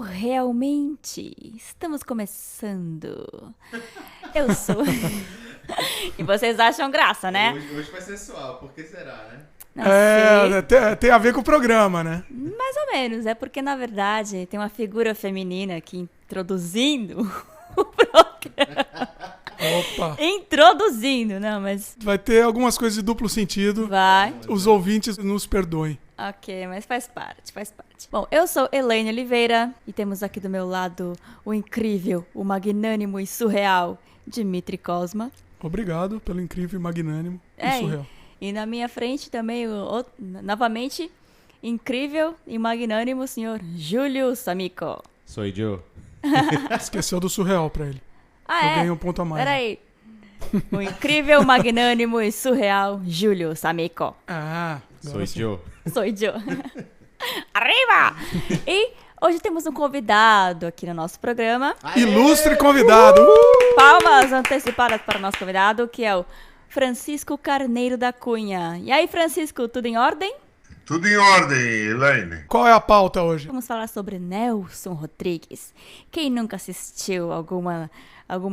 realmente. Estamos começando. Eu sou. E vocês acham graça, né? Hoje vai ser suave, por que será, né? Não sei. Tem a ver com o programa, né? Mais ou menos. É porque, na verdade, tem uma figura feminina aqui introduzindo o programa. Opa! Introduzindo, não, mas. Vai ter algumas coisas de duplo sentido. Vai. Os ouvintes nos perdoem. Ok, mas faz parte, faz parte. Bom, eu sou Elaine Oliveira e temos aqui do meu lado o incrível, o magnânimo e surreal Dimitri Cosma. Obrigado pelo incrível, magnânimo e surreal. E na minha frente também, novamente, incrível e magnânimo senhor Júlio Samico. Sou eu. Esqueceu do surreal pra ele. Eu ganhei um ponto a mais. Peraí. O incrível, magnânimo e surreal Júlio Samico. Sou eu. Sou eu. Arriba! E hoje temos um convidado aqui no nosso programa. Ilustre convidado! Palmas antecipadas para o nosso convidado, que é o Francisco Carneiro da Cunha. E aí, Francisco, tudo em ordem? Tudo em ordem, Elaine. Qual é a pauta hoje? Vamos falar sobre Nelson Rodrigues. Quem nunca assistiu alguma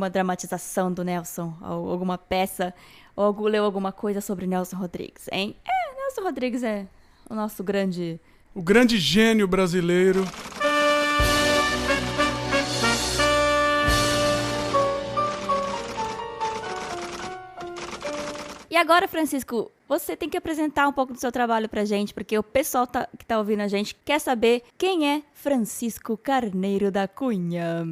dramatização do Nelson, ou alguma peça, ou leu alguma coisa sobre Nelson Rodrigues, hein? Nelson Rodrigues é o nosso grande... O grande gênio brasileiro. E agora, Francisco, você tem que apresentar um pouco do seu trabalho pra gente, porque o pessoal que tá ouvindo a gente quer saber quem é Francisco Carneiro da Cunha.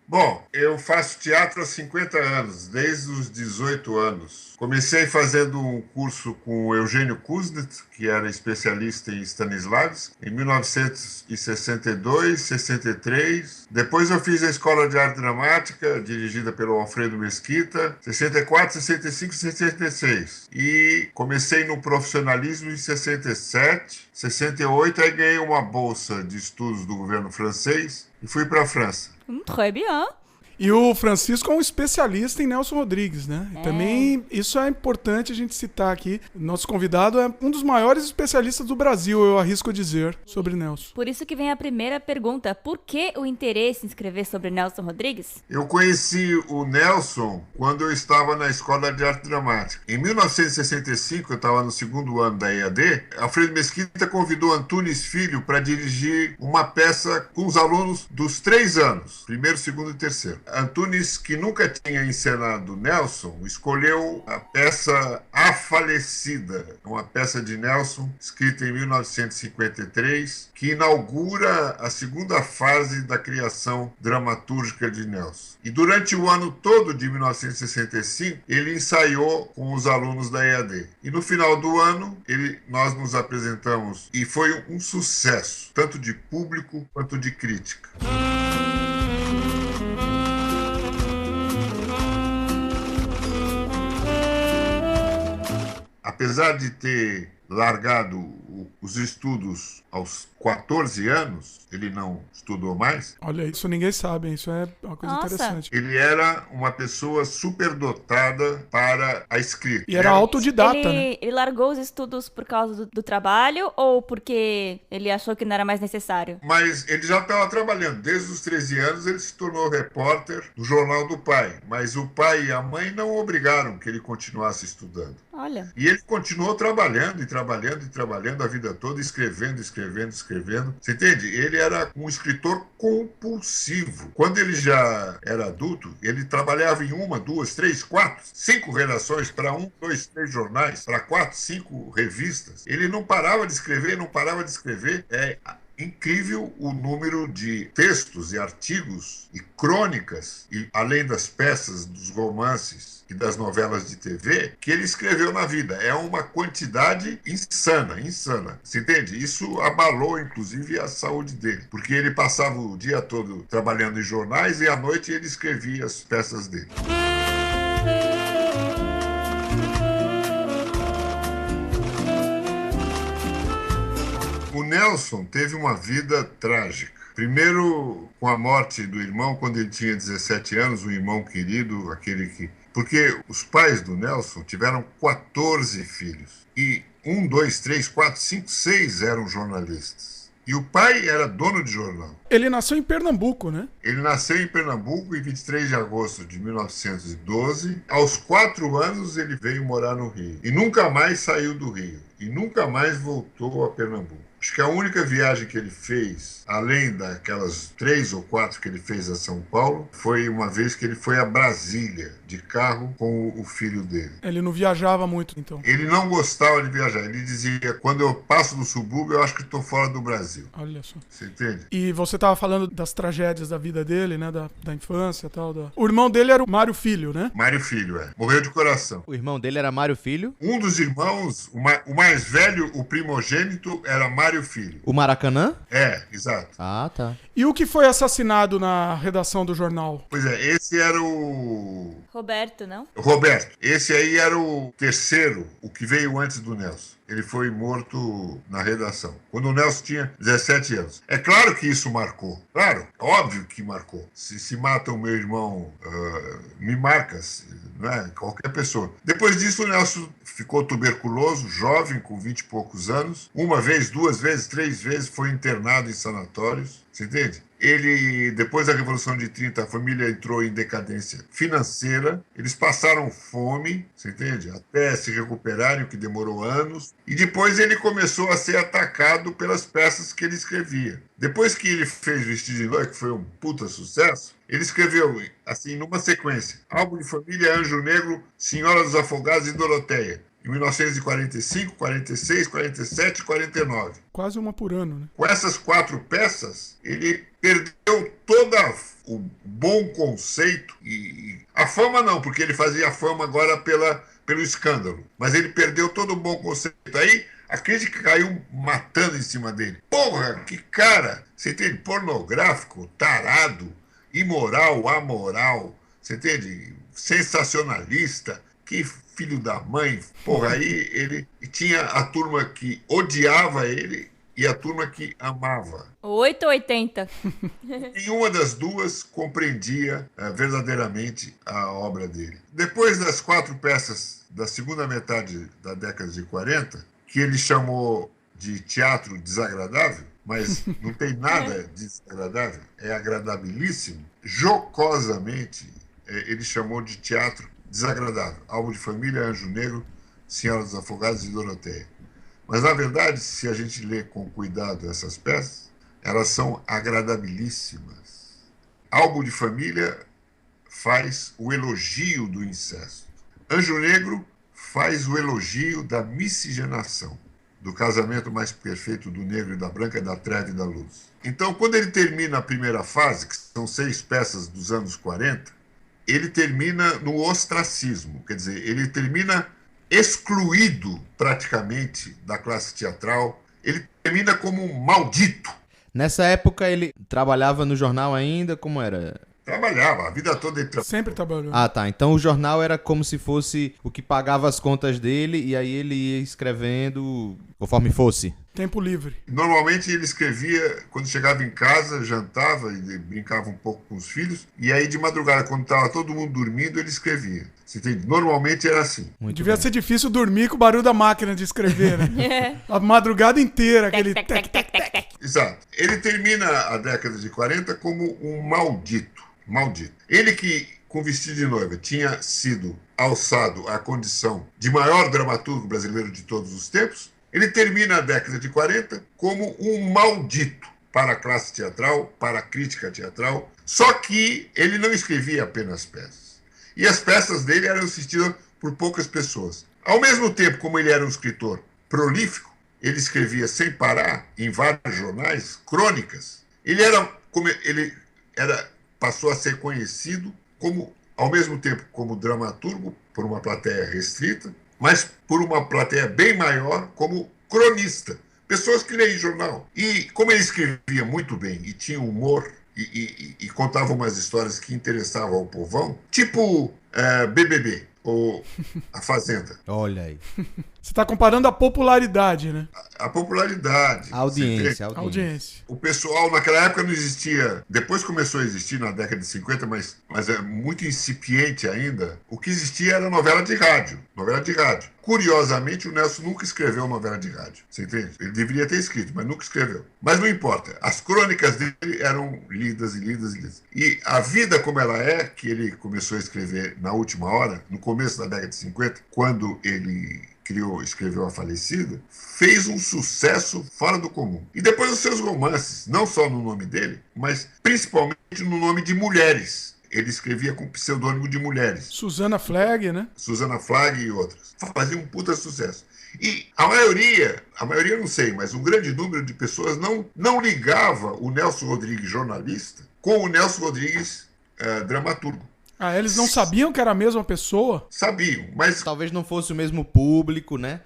Bom, eu faço teatro há 50 anos, desde os 18 anos. Comecei fazendo um curso com o Eugênio Kuznet, que era especialista em Stanislavski, em 1962, 63. Depois eu fiz a Escola de Arte Dramática, dirigida pelo Alfredo Mesquita, 64, 65, 66. E comecei no profissionalismo em 67, 68, aí ganhei uma bolsa de estudos do governo francês e fui para a França. Très bien. E o Francisco é um especialista em Nelson Rodrigues, né? E também isso é importante a gente citar aqui. Nosso convidado é um dos maiores especialistas do Brasil, eu arrisco dizer, sobre Nelson. Por isso que vem a primeira pergunta. Por que o interesse em escrever sobre Nelson Rodrigues? Eu conheci o Nelson quando eu estava na Escola de Arte Dramática. Em 1965, eu estava no segundo ano da EAD, Alfredo Mesquita convidou Antunes Filho para dirigir uma peça com os alunos dos 3 anos, primeiro, segundo e terceiro. Antunes, que nunca tinha encenado Nelson, escolheu a peça A Falecida, uma peça de Nelson, escrita em 1953, que inaugura a segunda fase da criação dramatúrgica de Nelson. E durante o ano todo de 1965, ele ensaiou com os alunos da EAD. E no final do ano, nós nos apresentamos e foi um sucesso, tanto de público quanto de crítica. Apesar de ter largado os estudos aos 14 anos, ele não estudou mais. Olha, isso ninguém sabe, isso é uma coisa interessante. Ele era uma pessoa superdotada para a escrita. E era autodidata, né? Ele largou os estudos por causa do trabalho ou porque ele achou que não era mais necessário? Mas ele já estava trabalhando. Desde os 13 anos ele se tornou repórter do Jornal do Pai. Mas o pai e a mãe não obrigaram que ele continuasse estudando. Olha. E ele continuou trabalhando e trabalhando e trabalhando a vida toda, escrevendo. Você entende? Ele era um escritor compulsivo. Quando ele já era adulto, ele trabalhava em 1, 2, 3, 4, 5 redações para 1, 2, 3 jornais, para 4, 5 revistas. Ele não parava de escrever. É incrível o número de textos e artigos e crônicas, e além das peças, dos romances e das novelas de TV, que ele escreveu na vida. É uma quantidade insana. Você entende? Isso abalou, inclusive, a saúde dele, porque ele passava o dia todo trabalhando em jornais e à noite ele escrevia as peças dele. O Nelson teve uma vida trágica. Primeiro, com a morte do irmão, quando ele tinha 17 anos, um irmão querido, Porque os pais do Nelson tiveram 14 filhos. E 1, 2, 3, 4, 5, 6 eram jornalistas. E o pai era dono de jornal. Ele nasceu em Pernambuco, né? Ele nasceu em Pernambuco em 23 de agosto de 1912. Aos 4 anos ele veio morar no Rio. E nunca mais saiu do Rio. E nunca mais voltou a Pernambuco. Acho que a única viagem que ele fez, além daquelas 3 ou 4 que ele fez a São Paulo, foi uma vez que ele foi a Brasília, de carro, com o filho dele. Ele não viajava muito, então. Ele não gostava de viajar. Ele dizia, quando eu passo no subúrbio, eu acho que estou fora do Brasil. Olha só. Você entende? E você estava falando das tragédias da vida dele, né? Da infância e tal. O irmão dele era o Mário Filho, né? Mário Filho, Morreu de coração. O irmão dele era Mário Filho. Um dos irmãos, o mais velho, o primogênito, era Mário Filho. O Maracanã? Exato. Ah, tá. E o que foi assassinado na redação do jornal? Pois esse era o Roberto, não? Roberto. Esse aí era o terceiro, o que veio antes do Nelson. Ele foi morto na redação, quando o Nelson tinha 17 anos. É claro que isso marcou. Claro, óbvio que marcou. Se mata o meu irmão, me marca, né? Qualquer pessoa. Depois disso, o Nelson ficou tuberculoso, jovem, com 20 e poucos anos. Uma vez, 2 vezes, 3 vezes foi internado em sanatórios. Você entende? Ele, depois da Revolução de 30, a família entrou em decadência financeira. Eles passaram fome, você entende? Até se recuperarem, o que demorou anos. E depois ele começou a ser atacado pelas peças que ele escrevia. Depois que ele fez Vestido de Noiva, que foi um puta sucesso, ele escreveu, assim, numa sequência, Álbum de Família, Anjo Negro, Senhora dos Afogados e Doroteia. Em 1945, 46, 47 e 49. Quase uma por ano, né? Com essas 4 peças, ele perdeu todo o bom conceito. E a fama não, porque ele fazia a fama agora pelo escândalo. Mas ele perdeu todo o bom conceito. Aí a crítica caiu matando em cima dele. Porra, que cara! Você entende? Pornográfico, tarado, imoral, amoral. Você entende? Sensacionalista. Que filho da mãe. Porra, aí ele tinha a turma que odiava ele e a turma que amava. 8 ou 80? Nenhuma das duas compreendia verdadeiramente a obra dele. Depois das 4 peças da segunda metade da década de 40, que ele chamou de teatro desagradável, mas não tem nada de desagradável, é agradabilíssimo, jocosamente ele chamou de teatro desagradável. Álbum de Família, Anjo Negro, Senhora dos Afogados e Doroteia. Mas, na verdade, se a gente lê com cuidado essas peças, elas são agradabilíssimas. Álbum de Família faz o elogio do incesto. Anjo Negro faz o elogio da miscigenação, do casamento mais perfeito do negro e da branca, da treva e da luz. Então, quando ele termina a primeira fase, que são 6 peças dos anos 40, ele termina no ostracismo, quer dizer, ele termina excluído praticamente da classe teatral, ele termina como um maldito. Nessa época ele trabalhava no jornal ainda, como era? Trabalhava, a vida toda ele trabalhava. Sempre trabalhou. Ah, tá. Então o jornal era como se fosse o que pagava as contas dele e aí ele ia escrevendo conforme fosse. Tempo livre. Normalmente ele escrevia quando chegava em casa, jantava e brincava um pouco com os filhos. E aí de madrugada, quando estava todo mundo dormindo, ele escrevia. Você entende? Normalmente era assim. Muito Devia bem. ser difícil dormir com o barulho da máquina de escrever, né? A madrugada inteira, aquele Tec, tec, tec, tec, tec. Exato. Ele termina a década de 40 como um maldito. Maldito. Ele que, com Vestido de Noiva, tinha sido alçado à condição de maior dramaturgo brasileiro de todos os tempos, ele termina a década de 40 como um maldito para a classe teatral, para a crítica teatral, só que ele não escrevia apenas peças. E as peças dele eram assistidas por poucas pessoas. Ao mesmo tempo, como ele era um escritor prolífico, ele escrevia sem parar, em vários jornais, crônicas. Ele passou a ser conhecido como, ao mesmo tempo, como dramaturgo, por uma plateia restrita, mas por uma plateia bem maior, como cronista. Pessoas que leem jornal. E como ele escrevia muito bem e tinha humor e contava umas histórias que interessavam ao povão, tipo BBB ou A Fazenda. Olha aí. Você tá comparando a popularidade, né? a popularidade. A audiência, a audiência. Audiência. O pessoal, naquela época não existia, depois começou a existir na década de 50, mas é muito incipiente ainda. O que existia era novela de rádio. Novela de rádio. Curiosamente, o Nelson nunca escreveu novela de rádio. Você entende? Ele deveria ter escrito, mas nunca escreveu. Mas não importa. As crônicas dele eram lidas e lidas e lidas. E A Vida Como Ela É, que ele começou a escrever na última hora, no começo da década de 50, quando ele escreveu A Falecida, fez um sucesso fora do comum. E depois os seus romances, não só no nome dele, mas principalmente no nome de mulheres. Ele escrevia com pseudônimo de mulheres. Susana Flagg, né? Susana Flagg e outras. Fazia um puta sucesso. E a maioria eu não sei, mas um grande número de pessoas não ligava o Nelson Rodrigues, jornalista, com o Nelson Rodrigues, dramaturgo. Ah, eles não sabiam que era a mesma pessoa? Sabiam, mas Talvez não fosse o mesmo público, né?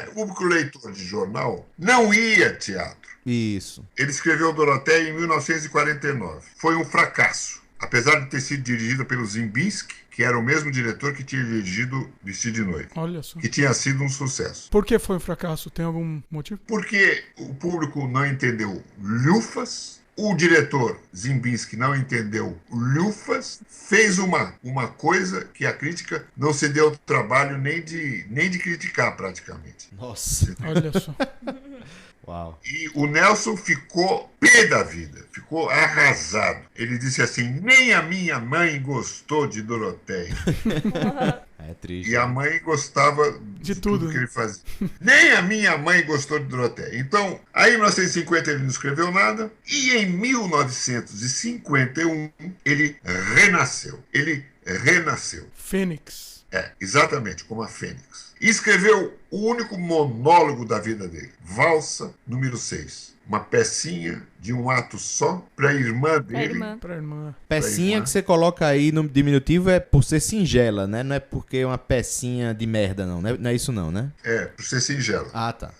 o público leitor de jornal não ia a teatro. Isso. Ele escreveu Doroteia em 1949. Foi um fracasso. Apesar de ter sido dirigida pelo Zimbinski, que era o mesmo diretor que tinha dirigido Vestido de Noiva, Olha só. que tinha sido um sucesso. Por que foi um fracasso? Tem algum motivo? Porque o público não entendeu lufas, o diretor Zimbinski não entendeu lufas, fez uma coisa que a crítica não se deu trabalho nem de criticar praticamente. Nossa. Olha só. Uau. E o Nelson ficou pé da vida, ficou arrasado. Ele disse assim: nem a minha mãe gostou de Doroteia. É triste. E a mãe gostava de tudo que ele fazia. Nem a minha mãe gostou de Doroteia. Então, aí em 1950 ele não escreveu nada. E em 1951 ele renasceu. Fênix. Exatamente, como a Fênix. E escreveu o único monólogo da vida dele, Valsa número 6. Uma pecinha de um ato só para a irmã dele. Pra irmã. Pecinha que você coloca aí no diminutivo é por ser singela, né? Não é porque é uma pecinha de merda, não. Não é isso não, né? Por ser singela. Ah, tá.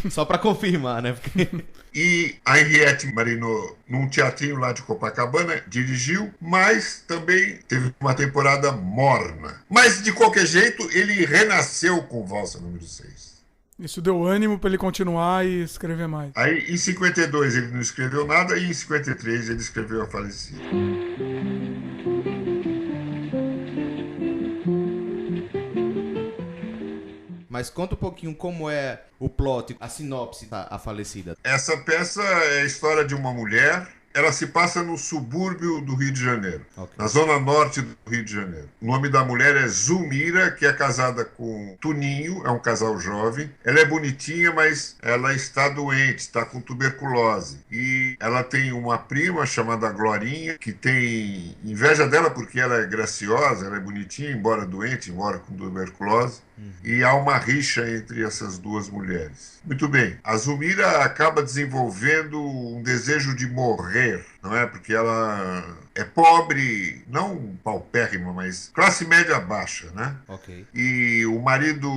Só pra confirmar, né? Porque... E a Henriette Marino, num teatrinho lá de Copacabana, dirigiu, mas também teve uma temporada morna. Mas, de qualquer jeito, ele renasceu com Valsa número 6. Isso deu ânimo pra ele continuar e escrever mais. Aí, em 52, ele não escreveu nada, e em 53, ele escreveu A Falecida. Mas conta um pouquinho como é o plot, a sinopse da A Falecida. Essa peça é a história de uma mulher. Ela se passa no subúrbio do Rio de Janeiro, na zona norte do Rio de Janeiro. O nome da mulher é Zulmira, que é casada com Tuninho, é um casal jovem. Ela é bonitinha, mas ela está doente, está com tuberculose. E ela tem uma prima chamada Glorinha, que tem inveja dela porque ela é graciosa, ela é bonitinha, embora doente, embora com tuberculose. E há uma rixa entre essas duas mulheres. Muito bem, a Zulmira acaba desenvolvendo um desejo de morrer, não é? Porque ela é pobre, não paupérrima, mas classe média baixa, né? Ok. E o marido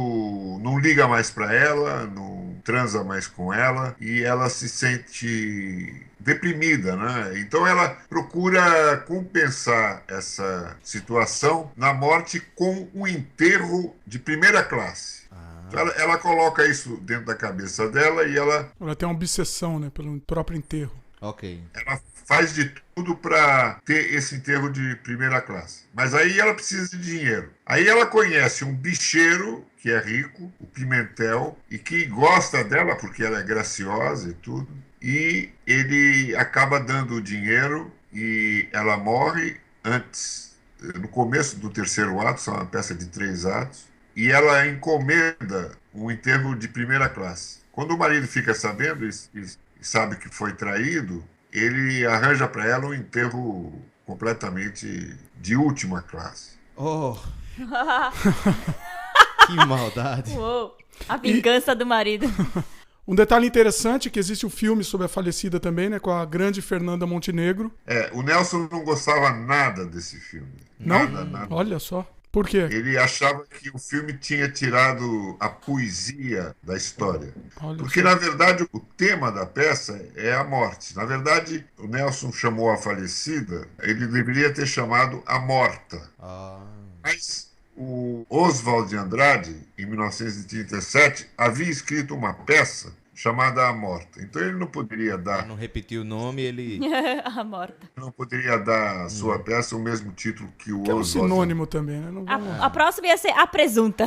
não liga mais para ela, não transa mais com ela, e ela se sente deprimida, né? Então ela procura compensar essa situação na morte com um enterro de primeira classe. Então ela coloca isso dentro da cabeça dela e ela tem uma obsessão, né, pelo próprio enterro. Ok. Ela faz de tudo para ter esse enterro de primeira classe. Mas aí ela precisa de dinheiro. Aí ela conhece um bicheiro que é rico, o Pimentel, e que gosta dela porque ela é graciosa e tudo. E ele acaba dando o dinheiro e ela morre no começo do terceiro ato, são uma peça de 3 atos, e ela encomenda um enterro de primeira classe. Quando o marido fica sabendo e sabe que foi traído, ele arranja para ela um enterro completamente de última classe. Oh! Que maldade! Uou, a vingança do marido. Um detalhe interessante é que existe um filme sobre a falecida também, né? Com a grande Fernanda Montenegro. O Nelson não gostava nada desse filme. Não? Nada. Olha só. Por quê? Ele achava que o filme tinha tirado a poesia da história. Porque, na verdade, o tema da peça é a morte. Na verdade, o Nelson chamou a falecida, ele deveria ter chamado a morta. Mas o Oswald de Andrade, em 1937, havia escrito uma peça chamada A Morta. Então ele não poderia Pra dar, não repetir o nome, ele... A morta. não poderia dar à sua peça o mesmo título que o Que é um Oswald. sinônimo também, né? Não vamos... A próxima ia ser a presunta.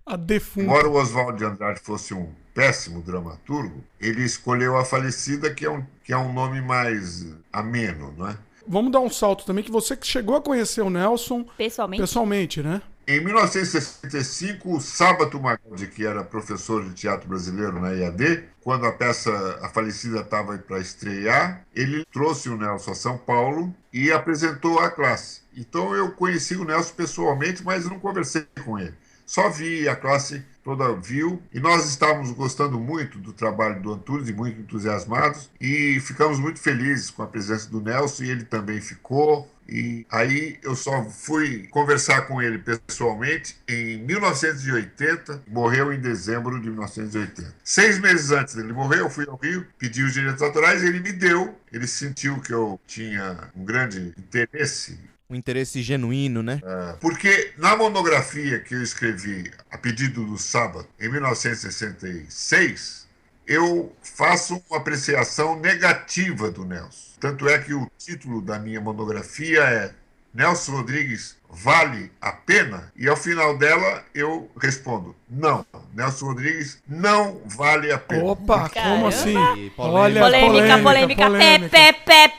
A defunta. Embora o Oswald de Andrade fosse um péssimo dramaturgo, ele escolheu A Falecida, que é um nome mais ameno, não é? Vamos dar um salto também, que você que chegou a conhecer o Nelson Pessoalmente. né? Em 1965, o Sábato Magaldi, que era professor de teatro brasileiro na EAD, quando a peça A Falecida estava para estrear, ele trouxe o Nelson a São Paulo e apresentou à classe. Então eu conheci o Nelson pessoalmente, mas não conversei com ele. Só vi, a classe toda viu, e nós estávamos gostando muito do trabalho do Antunes e muito entusiasmados, e ficamos muito felizes com a presença do Nelson, e ele também ficou. E aí eu só fui conversar com ele pessoalmente em 1980, morreu em dezembro de 1980. 6 meses antes dele morrer, eu fui ao Rio, pedi os direitos autorais, ele me deu, ele sentiu que eu tinha um grande interesse. Um interesse genuíno, né? Porque na monografia que eu escrevi a pedido do Sábado, em 1966, eu faço uma apreciação negativa do Nelson. Tanto é que o título da minha monografia é Nelson Rodrigues vale a pena? E ao final dela eu respondo, não, Nelson Rodrigues não vale a pena. Opa, Caramba. como assim? E Olha, Polêmica.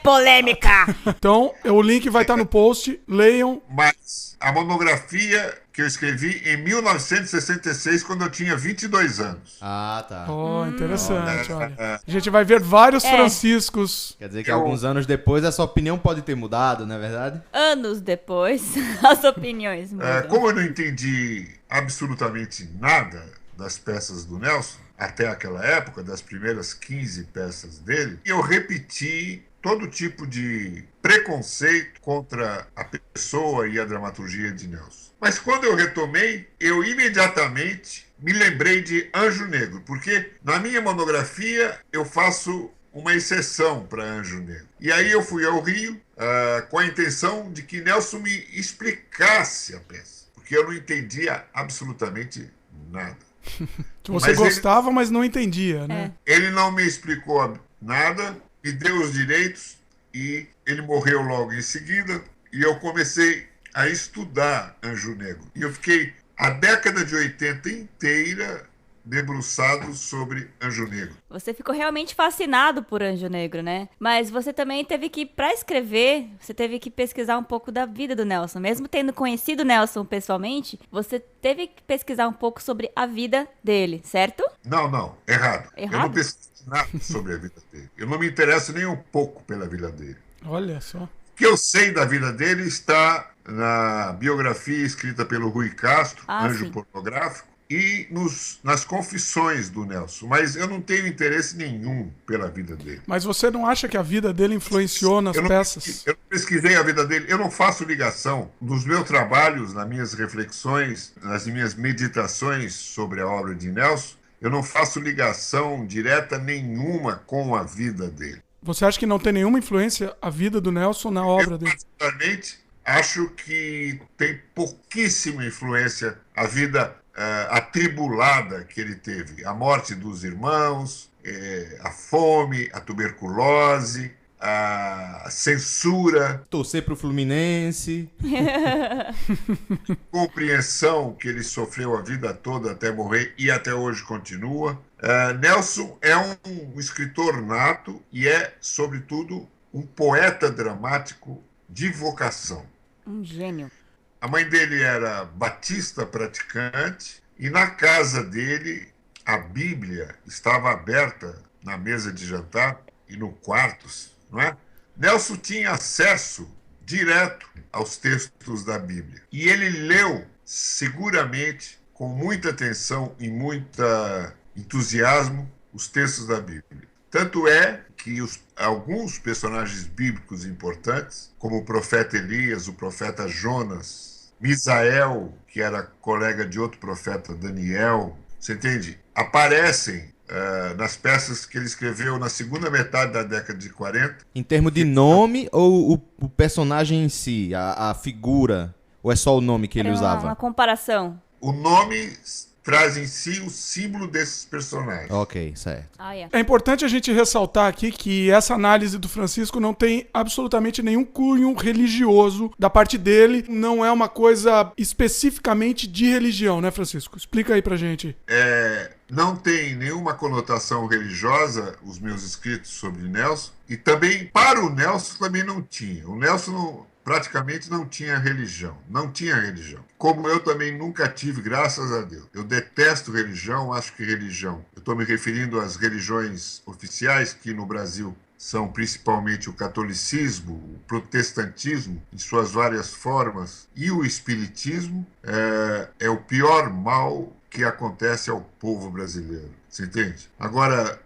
Polêmica. Então, o link vai estar no post, leiam. Mas a monografia que eu escrevi em 1966, quando eu tinha 22 anos. Ah, tá. Ó, interessante, olha. A gente vai ver vários Franciscos. Quer dizer que alguns anos depois essa opinião pode ter mudado, não é verdade? Anos depois, as opiniões mudam. Como eu não entendi absolutamente nada das peças do Nelson, até aquela época, das primeiras 15 peças dele, eu repeti todo tipo de preconceito contra a pessoa e a dramaturgia de Nelson. Mas quando eu retomei, eu imediatamente me lembrei de Anjo Negro, porque na minha monografia eu faço uma exceção para Anjo Negro. E aí eu fui ao Rio com a intenção de que Nelson me explicasse a peça, porque eu não entendia absolutamente nada. Você gostava, mas não entendia, né? Ele não me explicou nada, me deu os direitos e ele morreu logo em seguida. E eu comecei a estudar Anjo Negro. E eu fiquei a década de 80 inteira debruçado sobre Anjo Negro. Você ficou realmente fascinado por Anjo Negro, né? Mas você também teve que, pra escrever, você teve que pesquisar um pouco da vida do Nelson. Mesmo tendo conhecido o Nelson pessoalmente, você teve que pesquisar um pouco sobre a vida dele, certo? Não, errado. Eu não Errado? pesquiso nada sobre a vida dele. Eu não me interesso nem um pouco pela vida dele. Olha só. O que eu sei da vida dele está na biografia escrita pelo Rui Castro, Anjo sim. Pornográfico, e nas confissões do Nelson. Mas eu não tenho interesse nenhum pela vida dele. Mas você não acha que a vida dele influenciou nas peças? Eu não pesquisei a vida dele, eu não faço ligação dos meus trabalhos, nas minhas reflexões, nas minhas meditações sobre a obra de Nelson, eu não faço ligação direta nenhuma com a vida dele. Você acha que não tem nenhuma influência a vida do Nelson na obra Eu, dele? particularmente, acho que tem pouquíssima influência a vida atribulada que ele teve. A morte dos irmãos, a fome, a tuberculose, a censura, Torcer pro Fluminense. compreensão que ele sofreu a vida toda até morrer e até hoje continua. Nelson é um escritor nato e é, sobretudo, um poeta dramático de vocação. Um gênio. A mãe dele era batista praticante e na casa dele a Bíblia estava aberta na mesa de jantar e no quartos, não é? Nelson tinha acesso direto aos textos da Bíblia e ele leu seguramente, com muita atenção e muito entusiasmo, os textos da Bíblia. Tanto é que alguns personagens bíblicos importantes, como o profeta Elias, o profeta Jonas, Misael, que era colega de outro profeta, Daniel, você entende? Aparecem nas peças que ele escreveu na segunda metade da década de 40. Em termos de nome ou o personagem em si, a figura, Ou é só o nome que ele Era usava? uma comparação. O nome traz em si o símbolo desses personagens. Ok, certo. Ah, é. É importante a gente ressaltar aqui que essa análise do Francisco não tem absolutamente nenhum cunho religioso da parte dele. Não é uma coisa especificamente de religião, né, Francisco? Explica aí pra gente. Não tem nenhuma conotação religiosa os meus escritos sobre Nelson, e também para o Nelson também não tinha. O Nelson praticamente não tinha religião, Como eu também nunca tive, graças a Deus. Eu detesto religião, acho que religião, eu estou me referindo às religiões oficiais, que no Brasil são principalmente o catolicismo, o protestantismo, em suas várias formas, e o espiritismo, é o pior mal que acontece ao povo brasileiro. Você entende? Agora,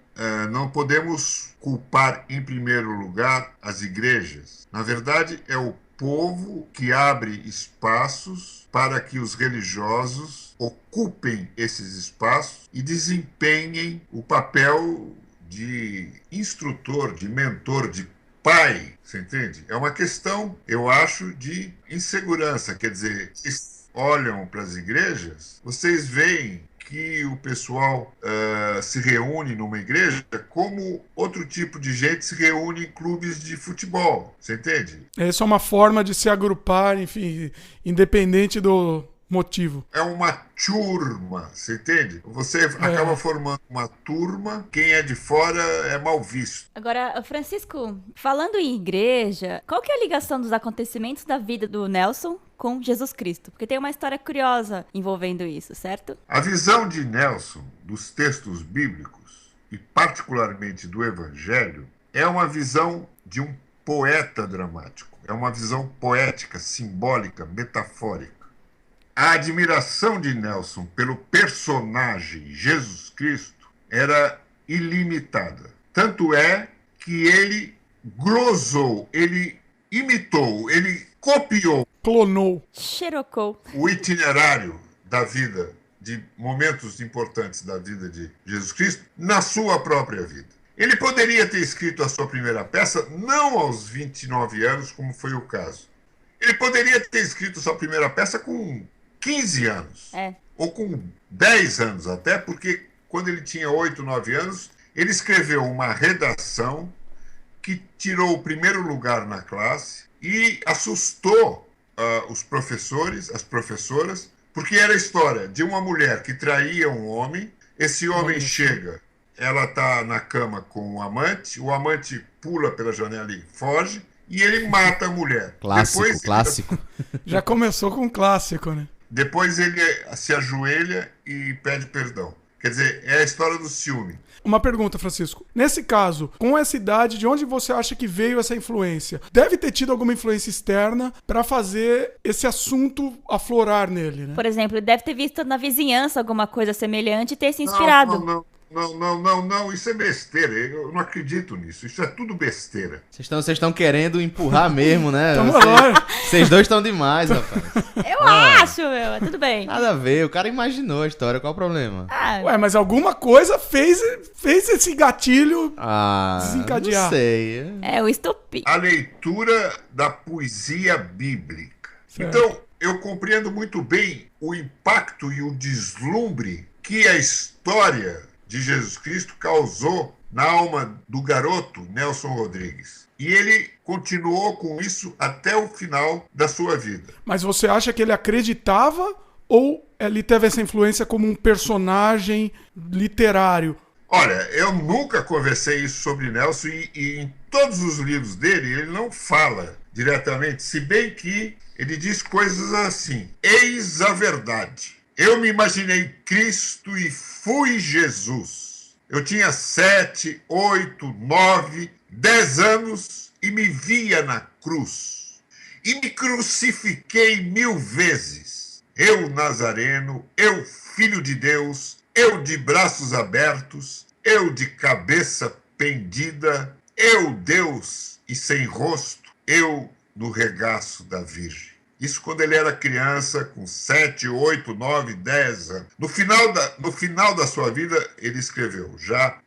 não podemos culpar, em primeiro lugar, as igrejas. Na verdade, é o povo que abre espaços para que os religiosos ocupem esses espaços e desempenhem o papel de instrutor, de mentor, de pai. Você entende? É uma questão, eu acho, de insegurança. Quer dizer, olham para as igrejas, vocês veem que o pessoal se reúne numa igreja como outro tipo de gente se reúne em clubes de futebol. Você entende? Essa é uma forma de se agrupar, enfim, independente do motivo. É uma turma, você entende? Você acaba formando uma turma, quem é de fora é mal visto. Agora, Francisco, falando em igreja, qual que é a ligação dos acontecimentos da vida do Nelson com Jesus Cristo? Porque tem uma história curiosa envolvendo isso, certo? A visão de Nelson dos textos bíblicos, e particularmente do Evangelho, é uma visão de um poeta dramático. É uma visão poética, simbólica, metafórica. A admiração de Nelson pelo personagem Jesus Cristo era ilimitada. Tanto é que ele glosou, ele imitou, ele copiou, Clonou. Xerocou. o itinerário da vida, de momentos importantes da vida de Jesus Cristo, na sua própria vida. Ele poderia ter escrito a sua primeira peça não aos 29 anos, como foi o caso. Ele poderia ter escrito a sua primeira peça com 15 anos. Ou com 10 anos até, porque quando ele tinha 8, 9 anos, ele escreveu uma redação que tirou o primeiro lugar na classe e assustou os professores, as professoras, porque era a história de uma mulher que traía um homem, esse homem chega, ela está na cama com o amante pula pela janela e foge, e ele mata a mulher. Clássico. Já começou com um clássico, né? Depois ele se ajoelha e pede perdão. Quer dizer, é a história do ciúme. Uma pergunta, Francisco. Nesse caso, com essa idade, de onde você acha que veio essa influência? Deve ter tido alguma influência externa para fazer esse assunto aflorar nele, né? Por exemplo, ele deve ter visto na vizinhança alguma coisa semelhante e ter se inspirado. Não, isso é besteira. Eu não acredito nisso. Isso é tudo besteira. Vocês estão querendo empurrar mesmo, né? Vocês dois estão demais, rapaz. Eu acho, meu. Tudo bem. Nada a ver, o cara imaginou a história, qual o problema? Ué, mas alguma coisa fez esse gatilho desencadear. Não sei. É o estupim. A leitura da poesia bíblica. Certo. Então, eu compreendo muito bem o impacto e o deslumbre que a história de Jesus Cristo causou na alma do garoto Nelson Rodrigues. E ele continuou com isso até o final da sua vida. Mas você acha que ele acreditava ou ele teve essa influência como um personagem literário? Olha, eu nunca conversei isso sobre Nelson e em todos os livros dele ele não fala diretamente, se bem que ele diz coisas assim: eis a verdade. Eu me imaginei Cristo e fui Jesus. Eu tinha 7, 8, 9, 10 anos e me via na cruz. E me crucifiquei 1000 vezes. Eu, Nazareno, eu, filho de Deus, eu de braços abertos, eu de cabeça pendida, eu, Deus e sem rosto, eu no regaço da Virgem. Isso quando ele era criança, com 7, 8, 9, 10 anos. No final da sua vida, ele escreveu já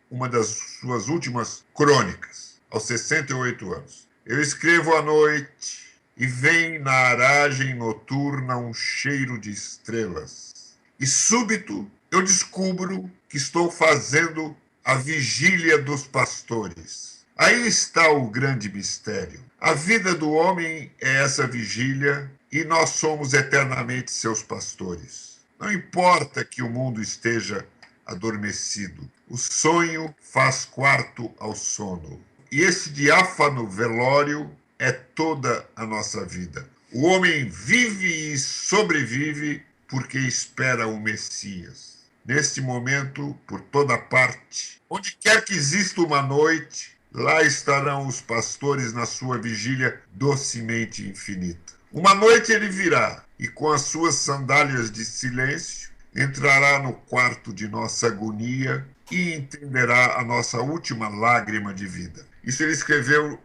uma das suas últimas crônicas, aos 68 anos. Eu escrevo à noite, e vem na aragem noturna um cheiro de estrelas. E súbito eu descubro que estou fazendo a vigília dos pastores. Aí está o grande mistério. A vida do homem é essa vigília e nós somos eternamente seus pastores. Não importa que o mundo esteja adormecido, o sonho faz quarto ao sono. E esse diáfano velório é toda a nossa vida. O homem vive e sobrevive porque espera o Messias. Neste momento, por toda parte, onde quer que exista uma noite, lá estarão os pastores na sua vigília docemente infinita. Uma noite ele virá e com as suas sandálias de silêncio entrará no quarto de nossa agonia e entenderá a nossa última lágrima de vida. Isso ele escreveu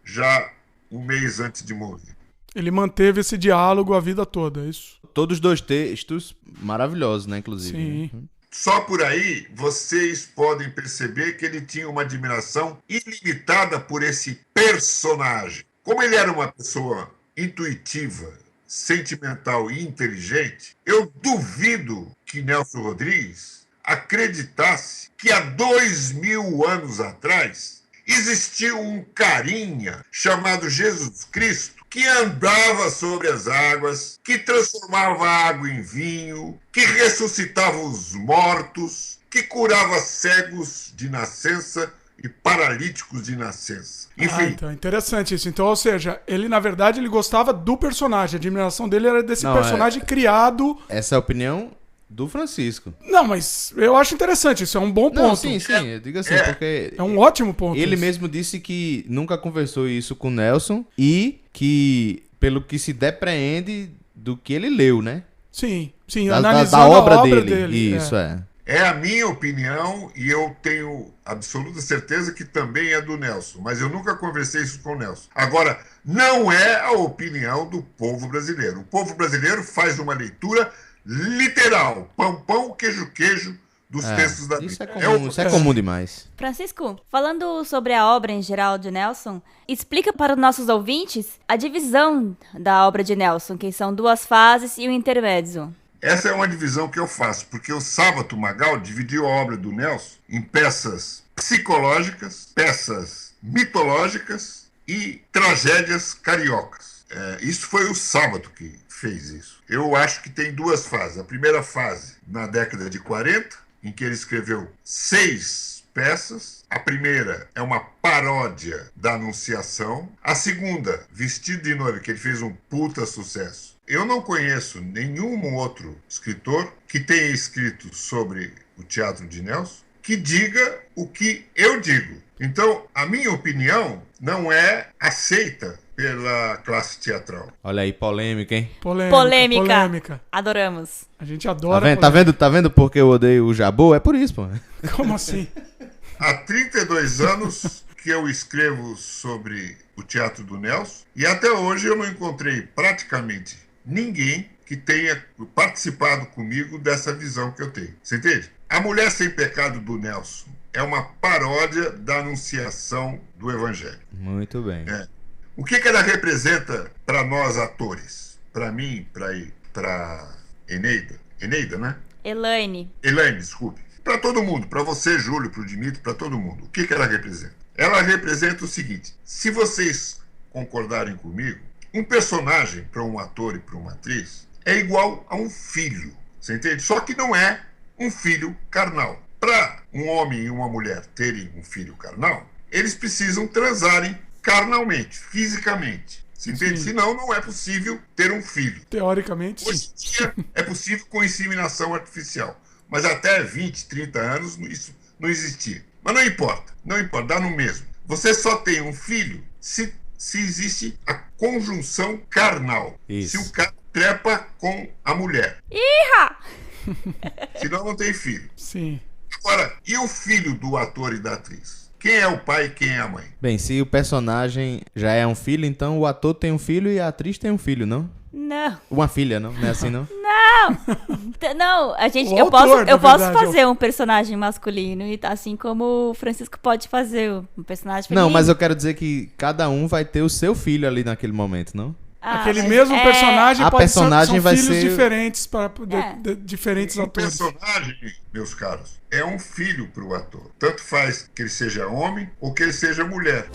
já um mês antes de morrer. Ele manteve esse diálogo a vida toda, é isso? Todos os 2 textos maravilhosos, né, inclusive. Sim. Né? Só por aí vocês podem perceber que ele tinha uma admiração ilimitada por esse personagem. Como ele era uma pessoa intuitiva, sentimental e inteligente, eu duvido que Nelson Rodrigues acreditasse que há 2000 anos atrás existiu um carinha chamado Jesus Cristo que andava sobre as águas, que transformava a água em vinho, que ressuscitava os mortos, que curava cegos de nascença e paralíticos de nascença. Enfim. Então, interessante isso. Então, ou seja, ele, na verdade, ele gostava do personagem. A admiração dele era desse personagem criado. Essa é a opinião do Francisco. Não, mas eu acho interessante. Isso é um bom ponto. Não, sim, eu digo assim, porque... É um ótimo ponto. Ele isso. mesmo disse que nunca conversou isso com o Nelson e que, pelo que se depreende do que ele leu, né? Sim, Da analisando obra a obra dele. dele. Isso, é. É a minha opinião e eu tenho absoluta certeza que também é do Nelson, mas eu nunca conversei isso com o Nelson. Agora, não é a opinião do povo brasileiro. O povo brasileiro faz uma leitura literal, pão, queijo, dos textos da Isso Bíblia. isso é comum demais. Francisco, falando sobre a obra em geral de Nelson, explica para os nossos ouvintes a divisão da obra de Nelson, que são 2 fases e o intermezzo. Essa é uma divisão que eu faço, porque o Sábato Magal dividiu a obra do Nelson em peças psicológicas, peças mitológicas e tragédias cariocas. Isso foi o Sábato que fez isso. Eu acho que tem 2 fases. A primeira fase, na década de 40, em que ele escreveu 6 peças. A primeira é uma paródia da Anunciação. A segunda, Vestido de Noiva, que ele fez um puta sucesso. Eu não conheço nenhum outro escritor que tenha escrito sobre o teatro de Nelson que diga o que eu digo. Então, a minha opinião não é aceita pela classe teatral. Olha aí, polêmica, hein? Polêmica. Adoramos. A gente adora. Tá vendo porque eu odeio o Jabô? É por isso, pô. Como assim? Há 32 anos que eu escrevo sobre o teatro do Nelson e até hoje eu não encontrei praticamente ninguém que tenha participado comigo dessa visão que eu tenho. Você entende? A Mulher Sem Pecado do Nelson é uma paródia da Anunciação do Evangelho. Muito bem. O que ela representa para nós atores? Para mim, para Eneida, né? Elaine, desculpe. Para todo mundo, para você, Júlio, para o Dimitri, para todo mundo. O que ela representa? Ela representa o seguinte: se vocês concordarem comigo, um personagem para um ator e para uma atriz é igual a um filho, você entende? Só que não é um filho carnal. Para um homem e uma mulher terem um filho carnal, eles precisam transarem carnalmente, fisicamente. Você entende? Senão não é possível ter um filho. Teoricamente, Hoje em dia é possível com inseminação artificial. Mas até 20, 30 anos isso não existia. Mas não importa, dá no mesmo. Você só tem um filho se existe a conjunção carnal. Isso. Se o cara trepa com a mulher. Iha! Senão não tem filho. sim. Agora, e o filho do ator e da atriz? Quem é o pai e quem é a mãe? Bem, se o personagem já é um filho, então o ator tem um filho e a atriz tem um filho, não? Não. Uma filha, não? Não é assim, não? Não, O eu autor, posso na verdade, fazer um personagem masculino, e assim como o Francisco pode fazer um personagem feminino. Não, mas eu quero dizer que cada um vai ter o seu filho ali naquele momento, não? Aquele mas mesmo personagem A pode personagem ser vai filhos ser- diferentes para diferentes Um atores. personagem, meus caros, é um filho para o ator. Tanto faz que ele seja homem ou que ele seja mulher.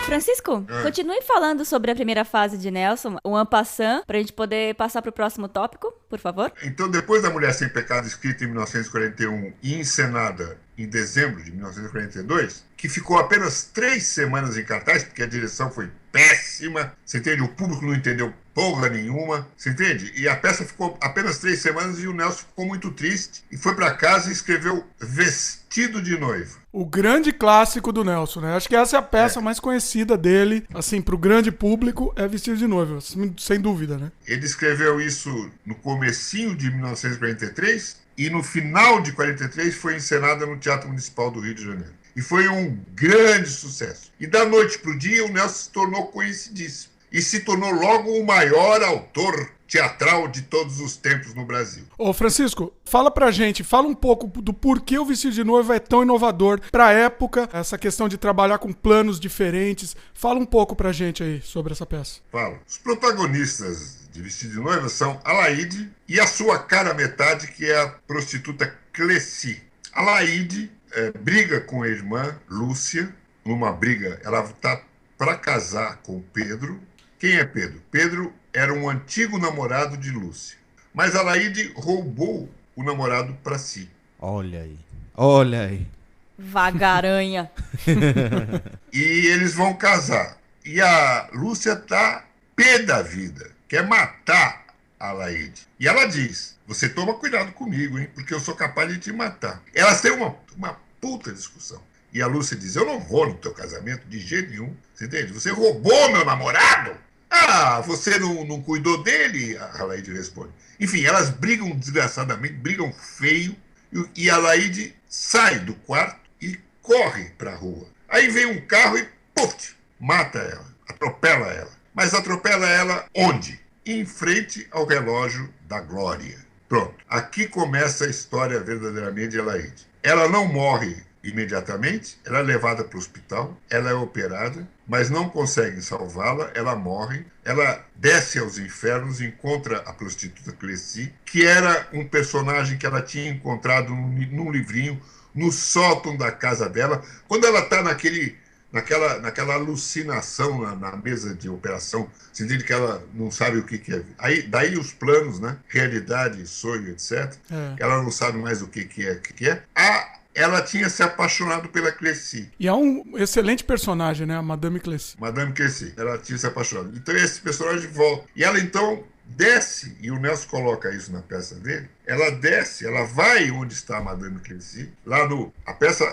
Francisco, continue falando sobre a primeira fase de Nelson, o en passant, pra gente poder passar pro próximo tópico, por favor. Então, depois da Mulher Sem Pecado, escrita em 1941 e encenada em dezembro de 1942, que ficou apenas 3 semanas em cartaz, porque a direção foi péssima, você entende? O público não entendeu porra nenhuma, você entende? E a peça ficou apenas 3 semanas e o Nelson ficou muito triste e foi para casa e escreveu Vestido de Noiva. O grande clássico do Nelson, né? Acho que essa é a peça mais conhecida dele, assim, pro grande público, é Vestido de Noiva, sem dúvida, né? Ele escreveu isso no comecinho de 1943 e no final de 43 foi encenada no Teatro Municipal do Rio de Janeiro. E foi um grande sucesso. E da noite para o dia, o Nelson se tornou conhecidíssimo. E se tornou logo o maior autor teatral de todos os tempos no Brasil. Ô Francisco, fala pra gente, fala um pouco do porquê o Vestido de Noiva é tão inovador pra época, essa questão de trabalhar com planos diferentes. Fala um pouco pra gente aí sobre essa peça. Falo. Os protagonistas de Vestido de Noiva são Alaide e a sua cara metade, que é a prostituta Cleci. Alaide briga com a irmã Lúcia, numa briga, ela está para casar com Pedro. Quem é Pedro? Pedro era um antigo namorado de Lúcia, mas Alaide roubou o namorado para si. Olha aí. Olha aí. Vagaranha. E eles vão casar. E a Lúcia tá pé da vida, quer matar a Alaide. E ela diz, você toma cuidado comigo, hein, porque eu sou capaz de te matar. Elas têm uma puta discussão. E a Lúcia diz, eu não vou no teu casamento de jeito nenhum. Você entende? Você roubou meu namorado? Ah, você não cuidou dele? A Alaide responde. Enfim, elas brigam desgraçadamente, brigam feio. E a Alaide sai do quarto e corre para a rua. Aí vem um carro e, puf, mata ela, atropela ela. Mas atropela ela onde? Em frente ao relógio da Glória. Pronto. Aqui começa a história verdadeiramente de Alaide. Ela não morre imediatamente, ela é levada para o hospital, ela é operada, mas não conseguem salvá-la, ela morre, ela desce aos infernos, encontra a prostituta Cleci, que era um personagem que ela tinha encontrado num livrinho, no sótão da casa dela, quando ela está naquela alucinação na mesa de operação, você entende que ela não sabe o que é. Daí os planos, né? Realidade, sonho, etc. Ela não sabe mais o que é. Ela tinha se apaixonado pela Cleci. E é um excelente personagem, né? A Madame Cleci. Madame Cleci. Ela tinha se apaixonado. Então esse personagem volta. E ela então desce, e o Nelson coloca isso na peça dele, ela desce, ela vai onde está a Madame Cleci, a peça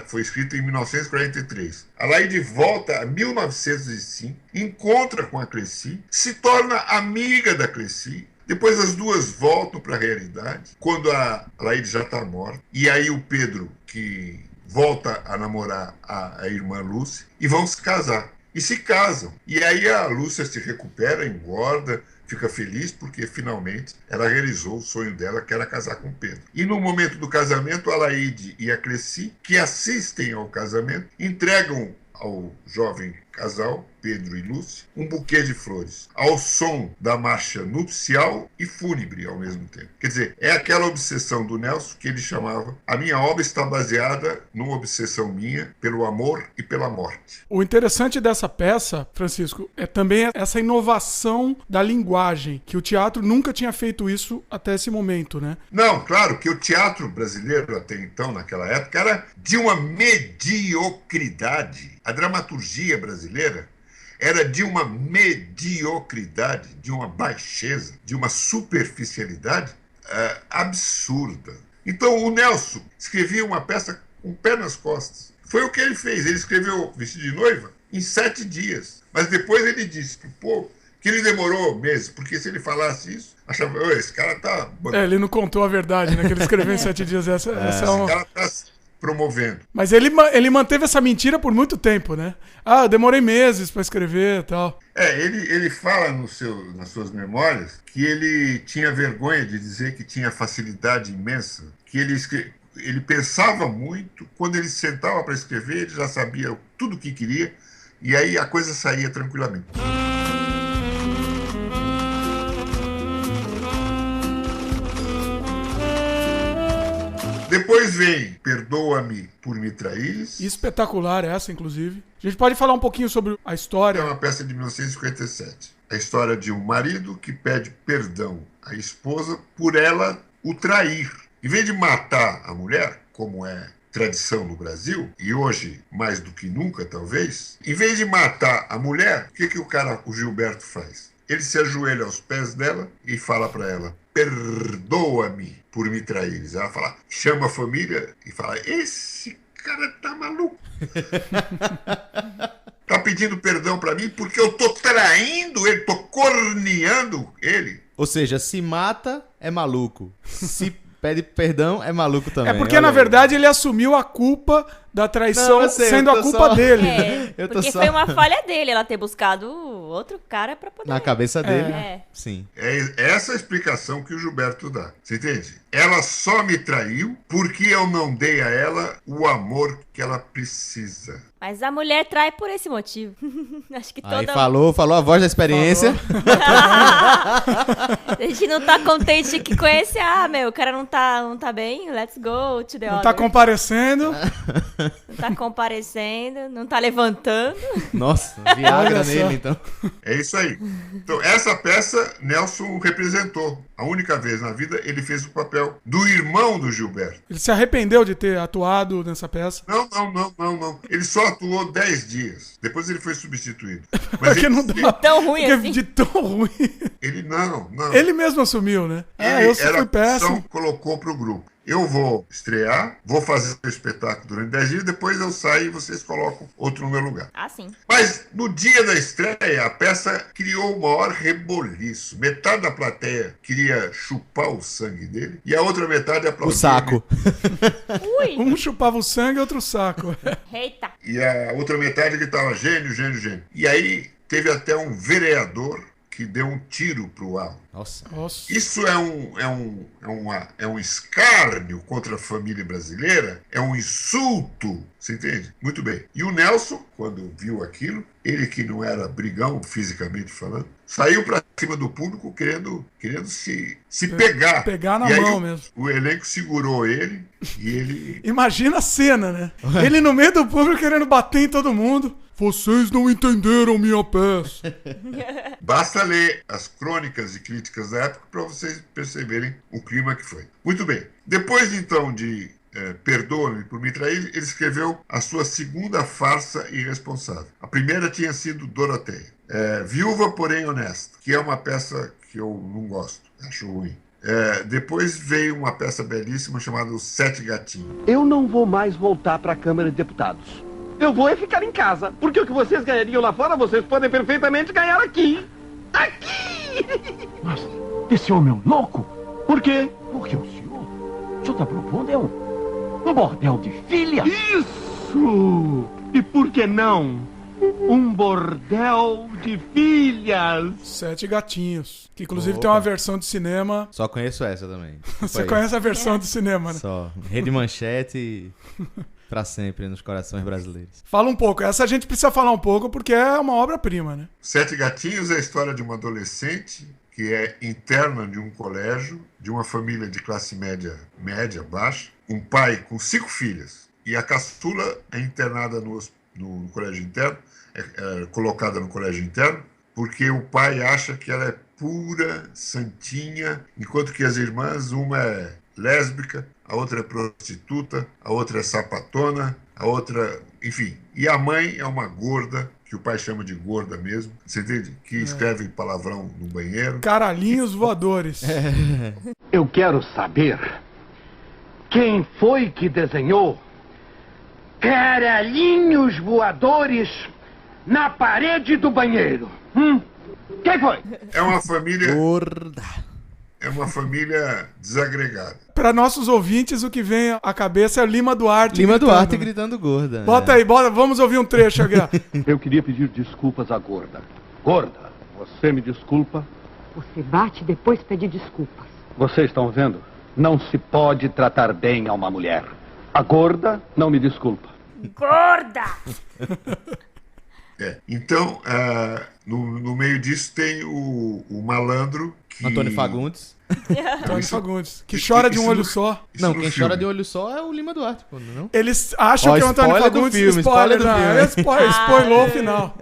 foi escrita em 1943. A Alaide volta a 1905, encontra com a Cleci, se torna amiga da Cleci. Depois as duas voltam para a realidade, quando a Alaide já está morta. E aí o Pedro, que volta a namorar a irmã Lúcia, e vão se casar. E se casam. E aí a Lúcia se recupera, engorda, fica feliz porque finalmente ela realizou o sonho dela, que era casar com Pedro. E no momento do casamento, a Alaide e a Cleci, que assistem ao casamento, entregam ao jovem casal, Pedro e Lúcia, um buquê de flores, ao som da marcha nupcial e fúnebre ao mesmo tempo. Quer dizer, é aquela obsessão do Nelson que ele chamava: a minha obra está baseada numa obsessão minha pelo amor e pela morte. O interessante dessa peça, Francisco, é também essa inovação da linguagem, que o teatro nunca tinha feito isso até esse momento, né? Não, claro que o teatro brasileiro até então, naquela época, era de uma mediocridade. A dramaturgia brasileira era de uma mediocridade, de uma baixeza, de uma superficialidade absurda. Então o Nelson escrevia uma peça com o pé nas costas. Foi o que ele fez. Ele escreveu Vestido de Noiva em 7 dias. Mas depois ele disse para o povo que ele demorou meses, porque se ele falasse isso, achava, esse cara tá... ele não contou a verdade, né? Que ele escreveu em 7 dias. Essa é uma... Esse cara tá promovendo. Mas ele manteve essa mentira por muito tempo, né? Eu demorei meses para escrever e tal. Ele fala nas suas memórias que ele tinha vergonha de dizer que tinha facilidade imensa, que ele Ele pensava muito, quando ele sentava para escrever, ele já sabia tudo o que queria, e aí a coisa saía tranquilamente. Depois vem Perdoa-me por me traíres. Espetacular essa, inclusive. A gente pode falar um pouquinho sobre a história. É uma peça de 1957. A história de um marido que pede perdão à esposa por ela o trair. Em vez de matar a mulher, como é tradição no Brasil, e hoje mais do que nunca talvez, em vez de matar a mulher, o que o Gilberto faz? Ele se ajoelha aos pés dela e fala para ela: perdoa-me por me traíres. Ela fala, chama a família e fala: esse cara tá maluco. Tá pedindo perdão para mim porque eu tô traindo ele, tô corneando ele. Ou seja, se mata, é maluco. Se pede perdão, é maluco também. É porque, na verdade, ele assumiu a culpa da traição, sendo a culpa dele. Porque foi uma falha dele, ela ter buscado outro cara pra poder... Na cabeça dele, sim. É essa a explicação que o Gilberto dá. Você entende? Ela só me traiu porque eu não dei a ela o amor que ela precisa. Mas a mulher trai por esse motivo. Acho que toda... Aí falou a voz da experiência. A gente não tá contente que conhece. O cara não tá bem. Let's go to the Não other. tá comparecendo. Não tá comparecendo, não tá levantando. Nossa, Viagra nele, então. É isso aí. Então, essa peça, Nelson representou. A única vez na vida, ele fez o papel do irmão do Gilberto. Ele se arrependeu de ter atuado nessa peça. Não. Ele só atuou 10 dias. Depois ele foi substituído. Mas Porque não dá. Tão ruim assim? De tão ruim. Ele não. Ele mesmo assumiu, né? Ele Eu fui péssimo. Colocou pro grupo. Eu vou estrear, vou fazer o espetáculo durante 10 dias, depois eu saio e vocês colocam outro no meu lugar. Ah, sim. Mas no dia da estreia, a peça criou o maior reboliço. Metade da plateia queria chupar o sangue dele e a outra metade aplaudia. O saco. Ui. Um chupava o sangue e outro o saco. Eita. E a outra metade gritava gênio, gênio, gênio. E aí teve até um vereador que deu um tiro pro Al. Nossa. Isso é um escárnio contra a família brasileira, é um insulto, você entende? Muito bem. E o Nelson, quando viu aquilo, ele que não era brigão, fisicamente falando, saiu pra cima do público querendo se pegar. Pegar na e mão aí mesmo. O elenco segurou ele e ele... Imagina a cena, né? Ele no meio do público querendo bater em todo mundo. Vocês não entenderam minha peça. Basta ler as crônicas e críticas da época para vocês perceberem o clima que foi. Muito bem. Depois, então, de Perdoa-me por me trair, ele escreveu a sua segunda farsa irresponsável. A primeira tinha sido Doroteia. Viúva, porém honesta, que é uma peça que eu não gosto, acho ruim. Depois veio uma peça belíssima chamada Os Sete Gatinhos. Eu não vou mais voltar para a Câmara de Deputados. Eu vou ficar em casa, porque o que vocês ganhariam lá fora, vocês podem perfeitamente ganhar aqui. Aqui! Mas esse homem é um louco? Por quê? Porque o senhor está propondo um bordel de filha. Isso! E por que não? Um bordel de filhas. Sete Gatinhos. Que inclusive tem uma versão de cinema. Só conheço essa também. Você conhece a versão do cinema, né? Só. Rede Manchete pra sempre nos corações brasileiros. Fala um pouco. Essa a gente precisa falar um pouco porque é uma obra-prima, né? Sete Gatinhos é a história de uma adolescente que é interna de um colégio, de uma família de classe média, baixa, um pai com 5 filhas. E a caçula é internada no colégio interno, é colocada no colégio interno, porque o pai acha que ela é pura, santinha, enquanto que as irmãs, uma é lésbica, a outra é prostituta, a outra é sapatona, a outra... Enfim, e a mãe é uma gorda, que o pai chama de gorda mesmo, você entende? Que escreve palavrão no banheiro. Caralhinhos voadores. Eu quero saber quem foi que desenhou caralhinhos voadores na parede do banheiro. Quem foi? É uma família... Gorda. É uma família desagregada. Para nossos ouvintes, o que vem à cabeça é Lima Duarte. Lima gritando, Duarte né? gritando gorda. Bota aí, vamos ouvir um trecho aqui. Eu queria pedir desculpas à gorda. Gorda, você me desculpa? Você bate e depois pede desculpas. Vocês estão vendo? Não se pode tratar bem a uma mulher. A gorda não me desculpa. Gorda! Então, no meio disso tem o malandro que... Antônio Fagundes. Antônio Fagundes, que chora de um olho só. Isso Não, no quem filme. chora de olho só é o Lima Duarte, pô, não? Eles acham Ó, que é o Antônio spoiler do Fagundes. filme, spoiler do filme. Spoilou o final.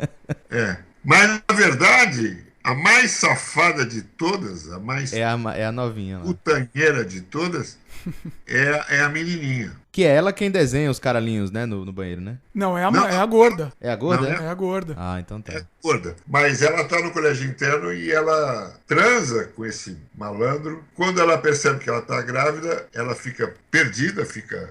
Mas, na verdade, a mais safada de todas, a mais É a novinha lá. putanheira de todas, é a menininha. Que é ela quem desenha os caralhinhos, né, no banheiro, né? Não, é Não. a gorda. É a gorda? Não, É a gorda. Ah, então tá. É gorda. Mas ela tá no colégio interno e ela transa com esse malandro. Quando ela percebe que ela tá grávida, ela fica perdida,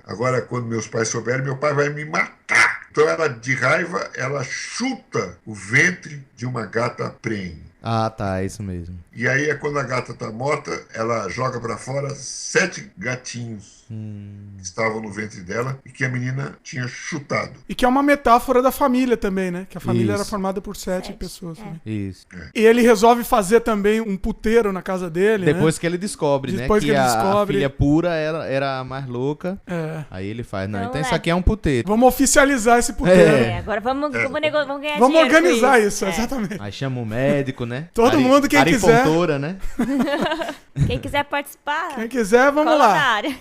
agora quando meus pais souberem, meu pai vai me matar. Então ela, de raiva, ela chuta o ventre de uma gata prenhe. Ah, tá, é isso mesmo. E aí, quando a gata tá morta, ela joga pra fora 7 gatinhos que estavam no ventre dela e que a menina tinha chutado. E que é uma metáfora da família também, né? Que a família Isso. era formada por 7 pessoas. Né? Isso. E ele resolve fazer também um puteiro na casa dele, Depois né? que ele descobre, Depois né? que ele a descobre- filha pura era a mais louca. É. Aí ele faz, não, Então então é. isso aqui é um puteiro. Vamos oficializar esse puteiro. É, agora vamos ganhar Vamos dinheiro com organizar isso, É. exatamente. Aí chama um médico, né? Todo mundo, quem quiser. Arifontoura, né? Quem quiser participar, Quem quiser, vamos cola na lá. área.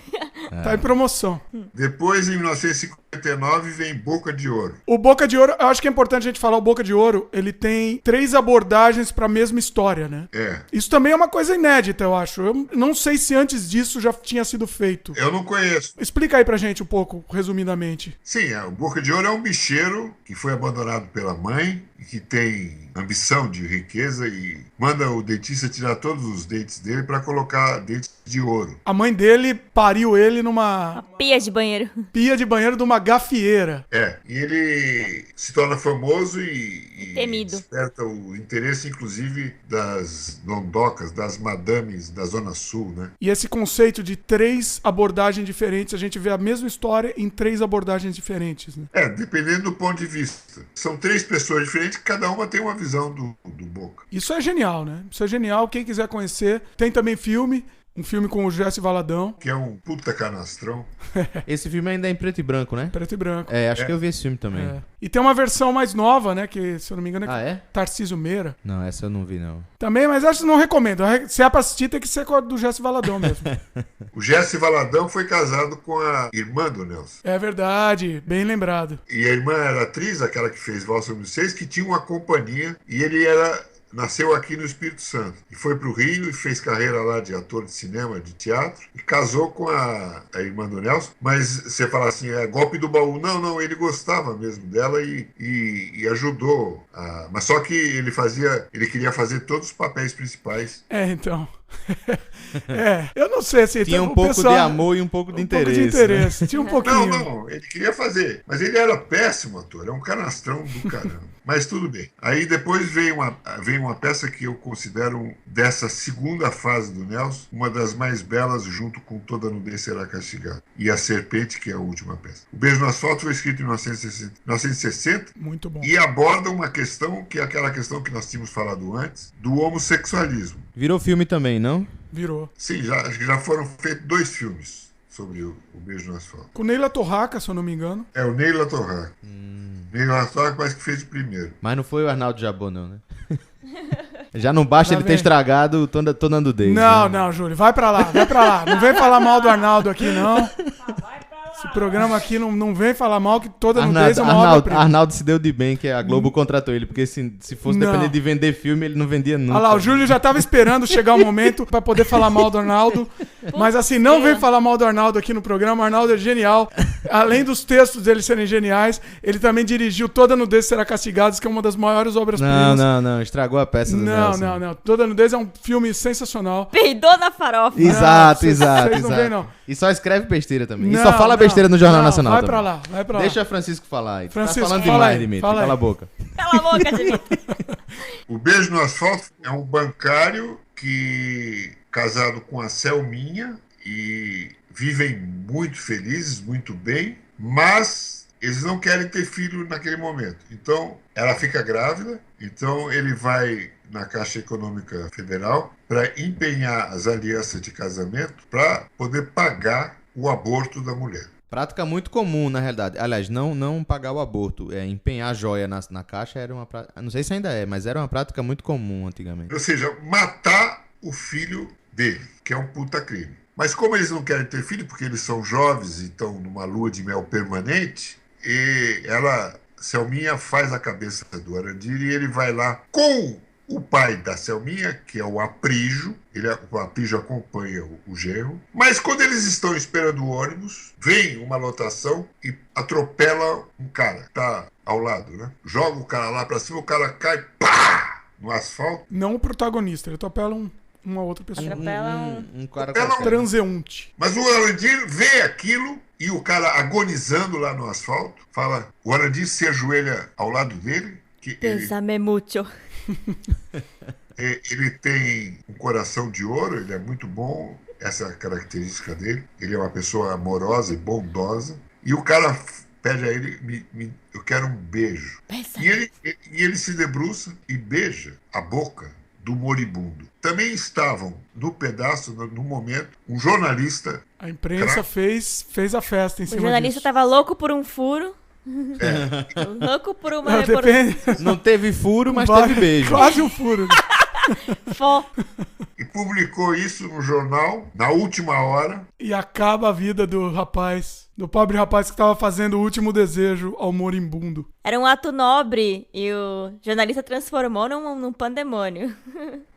Tá em promoção. Depois, em 1959, vem Boca de Ouro. O Boca de Ouro, eu acho que é importante a gente falar, o Boca de Ouro, ele tem 3 abordagens pra mesma história, né? Isso também é uma coisa inédita, eu acho. Eu não sei se antes disso já tinha sido feito. Eu não conheço. Explica aí pra gente um pouco, resumidamente. Sim, o Boca de Ouro é um bicheiro que foi abandonado pela mãe e que tem ambição de riqueza e manda o dentista tirar todos os dentes dele para colocar dentes de ouro. A mãe dele pariu ele numa Pia de banheiro. pia de banheiro de uma gafieira. E ele se torna famoso e Temido. desperta o interesse, inclusive, das dondocas, das madames da Zona Sul, né? E esse conceito de 3 abordagens diferentes, a gente vê a mesma história em 3 abordagens diferentes, né? Dependendo do ponto de vista. São 3 pessoas diferentes, cada uma tem uma visão do Boca. Isso é genial, né? Isso é genial. Quem quiser conhecer, tem também filme. Um filme com o Jesse Valadão, Que é um puta canastrão. Esse filme ainda é em preto e branco, né? preto e branco. É, acho que eu vi esse filme também. É. E tem uma versão mais nova, né? Que, se eu não me engano, é Ah, é? Tarcísio Meira. Não, essa eu não vi, não. Também, mas acho que não recomendo. Se é pra assistir, tem que ser com a do Jesse Valadão mesmo. O Jesse Valadão foi casado com a irmã do Nelson. É verdade, bem lembrado. E a irmã era atriz, aquela que fez Valsa 2006, que tinha uma companhia e ele nasceu aqui no Espírito Santo. E foi para o Rio e fez carreira lá de ator de cinema, de teatro. E casou com a irmã do Nelson. Mas você fala assim, é golpe do baú. Não, ele gostava mesmo dela e ajudou. Mas só que ele queria fazer todos os papéis principais. Então. Eu não sei se Tinha o um pouco pessoal- de amor e um pouco de interesse. pouco de interesse. Tinha um pouquinho. Não, ele queria fazer. Mas ele era péssimo ator, é um canastrão do caramba. Mas tudo bem. Aí depois veio uma peça que eu considero, dessa segunda fase do Nelson, uma das mais belas, junto com Toda Nudez Será Castigada. E A Serpente, que é a última peça. O Beijo no Asfalto foi escrito em 1960 Muito bom. e aborda uma questão, que é aquela questão que nós tínhamos falado antes, do homossexualismo. Virou filme também, não? Virou. Sim, acho que já foram feitos 2 filmes sobre o Beijo no Asfalto. Com Neila Torraca, se eu não me engano. É o Ney Latorraca. Ney Latorraca parece que fez o primeiro. Mas não foi o Arnaldo Jabor, não, né? Já não basta Lá ele ter vem. estragado Tô Dando Dez. Não, né? não, Júlio. Vai pra lá. Não vem falar mal do Arnaldo aqui, não. Esse programa aqui não vem falar mal, que Toda Nudez é uma obra-prima. Arnaldo se deu de bem que a Globo contratou ele, porque se fosse Não. depender de vender filme, ele não vendia nunca. Olha lá, o Júlio já tava esperando chegar o momento pra poder falar mal do Arnaldo. Mas assim, não vem falar mal do Arnaldo aqui no programa. O Arnaldo é genial. Além dos textos dele serem geniais, ele também dirigiu Toda Nudez Será Castigada, que é uma das maiores obras-primas. Não, estragou a peça do Nelson. Não. Toda Nudez é um filme sensacional. Peidou na farofa. Exato. Vocês não veem, não. E só escreve besteira também. E Não, só fala não, besteira no Jornal não, Nacional vai também. pra lá, vai pra lá. Deixa Francisco falar aí. Francisco, Tá falando fala demais, aí, Dimitri. fala Cala aí. a boca. Cala a boca, Dimitri. O Beijo no Asfalto é um bancário que, casado com a Selminha, e vivem muito felizes, muito bem, mas eles não querem ter filho naquele momento. Então, ela fica grávida, então ele vai na Caixa Econômica Federal para empenhar as alianças de casamento para poder pagar o aborto da mulher. Prática muito comum, na realidade. Aliás, não pagar o aborto. Empenhar a joia na caixa era uma prática... Não sei se ainda é, mas era uma prática muito comum antigamente. Ou seja, matar o filho dele, que é um puta crime. Mas como eles não querem ter filho, porque eles são jovens e estão numa lua de mel permanente, e Selminha faz a cabeça do Arandir e ele vai lá com o pai da Selminha, que é o Aprígio. O Aprígio acompanha o genro. Mas quando eles estão esperando o ônibus, vem uma lotação e atropela um cara que tá ao lado, né? Joga o cara lá pra cima, o cara cai, pá! No asfalto. Não o protagonista, ele atropela uma outra pessoa. Atropela Um cara Atropela qualquer. Transeunte. Mas o Arandir vê aquilo e o cara agonizando lá no asfalto, fala, o Arandir se ajoelha ao lado dele, que Pésame mucho. ele tem um coração de ouro, ele é muito bom, essa é a característica dele, ele é uma pessoa amorosa e bondosa, e o cara pede a ele, eu quero um beijo. Pésame. E ele se debruça e beija a boca do moribundo. Também estavam no pedaço, no momento, um jornalista. A imprensa fez a festa em O cima jornalista disso. tava louco por um furo. Louco por uma reportagem. Depende. Não teve furo, mas Vai- teve beijo. Quase um furo. Fó. E publicou isso no jornal, na última hora. E acaba a vida do rapaz, do pobre rapaz que estava fazendo o último desejo ao moribundo. Era um ato nobre e o jornalista transformou num pandemônio.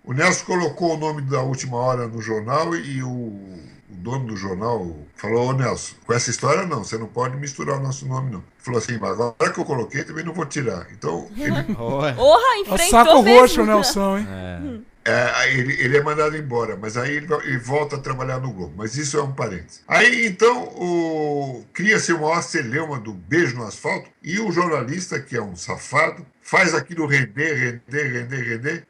O Nelson colocou o nome da última hora no jornal e o dono do jornal falou, ô Nelson, com essa história não, você não pode misturar o nosso nome não. Ele falou assim, mas agora que eu coloquei também não vou tirar. Então ele, Olha. Porra, É o enfrentou saco mesmo. roxo, Nelson, hein? ele é mandado embora, mas aí ele volta a trabalhar no Globo. Mas isso é um parênteses. Aí então cria-se o maior celeuma do beijo no asfalto e o jornalista, que é um safado, faz aquilo render,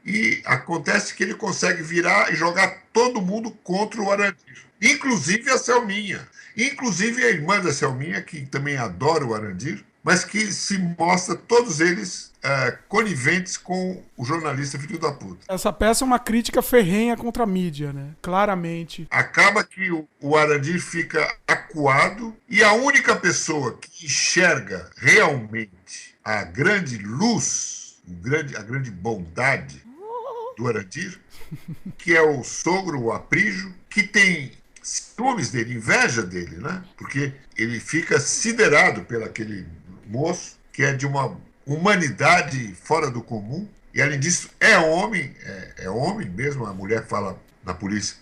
e acontece que ele consegue virar e jogar todo mundo contra o Arandir. Inclusive a Selminha. Inclusive a irmã da Selminha, que também adora o Arandir, mas que se mostra todos eles coniventes com o jornalista filho da puta. Essa peça é uma crítica ferrenha contra a mídia, né? Claramente. Acaba que o Arandir fica acuado e a única pessoa que enxerga realmente a grande luz, a grande bondade do Arandir, que é o sogro, o Aprígio, que tem ciúmes dele, inveja dele, né? Porque ele fica siderado pelo aquele moço, que é de uma humanidade fora do comum, e além disso é homem mesmo, a mulher fala na polícia,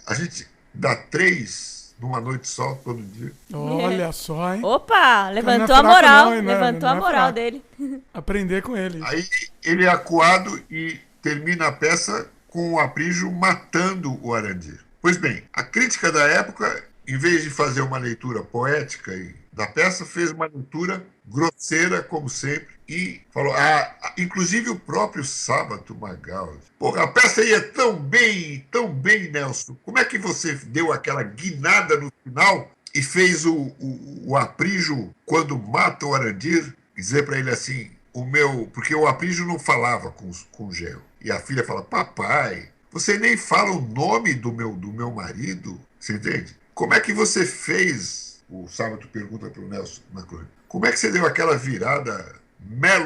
a gente dá 3 numa noite só, todo dia. Olha só, hein? Opa, levantou Não é a fraco moral. não, hein? Não é- Levantou não a é moral fraco. dele. Aprender com ele. Aí ele é acuado e termina a peça com o Aprígio matando o Arandir. Pois bem, a crítica da época, em vez de fazer uma leitura poética da peça, fez uma leitura grosseira, como sempre, e falou, inclusive o próprio Sábato Magaldi. Pô, a peça ia tão bem, Nelson. Como é que você deu aquela guinada no final e fez o Aprígio, quando mata o Arandir, dizer para ele assim, porque o Aprígio não falava com o genro. E a filha fala, papai, você nem fala o nome do meu marido, você entende? Como é que você fez, o Sábato pergunta para o Nelson na crônica, como é que você deu aquela virada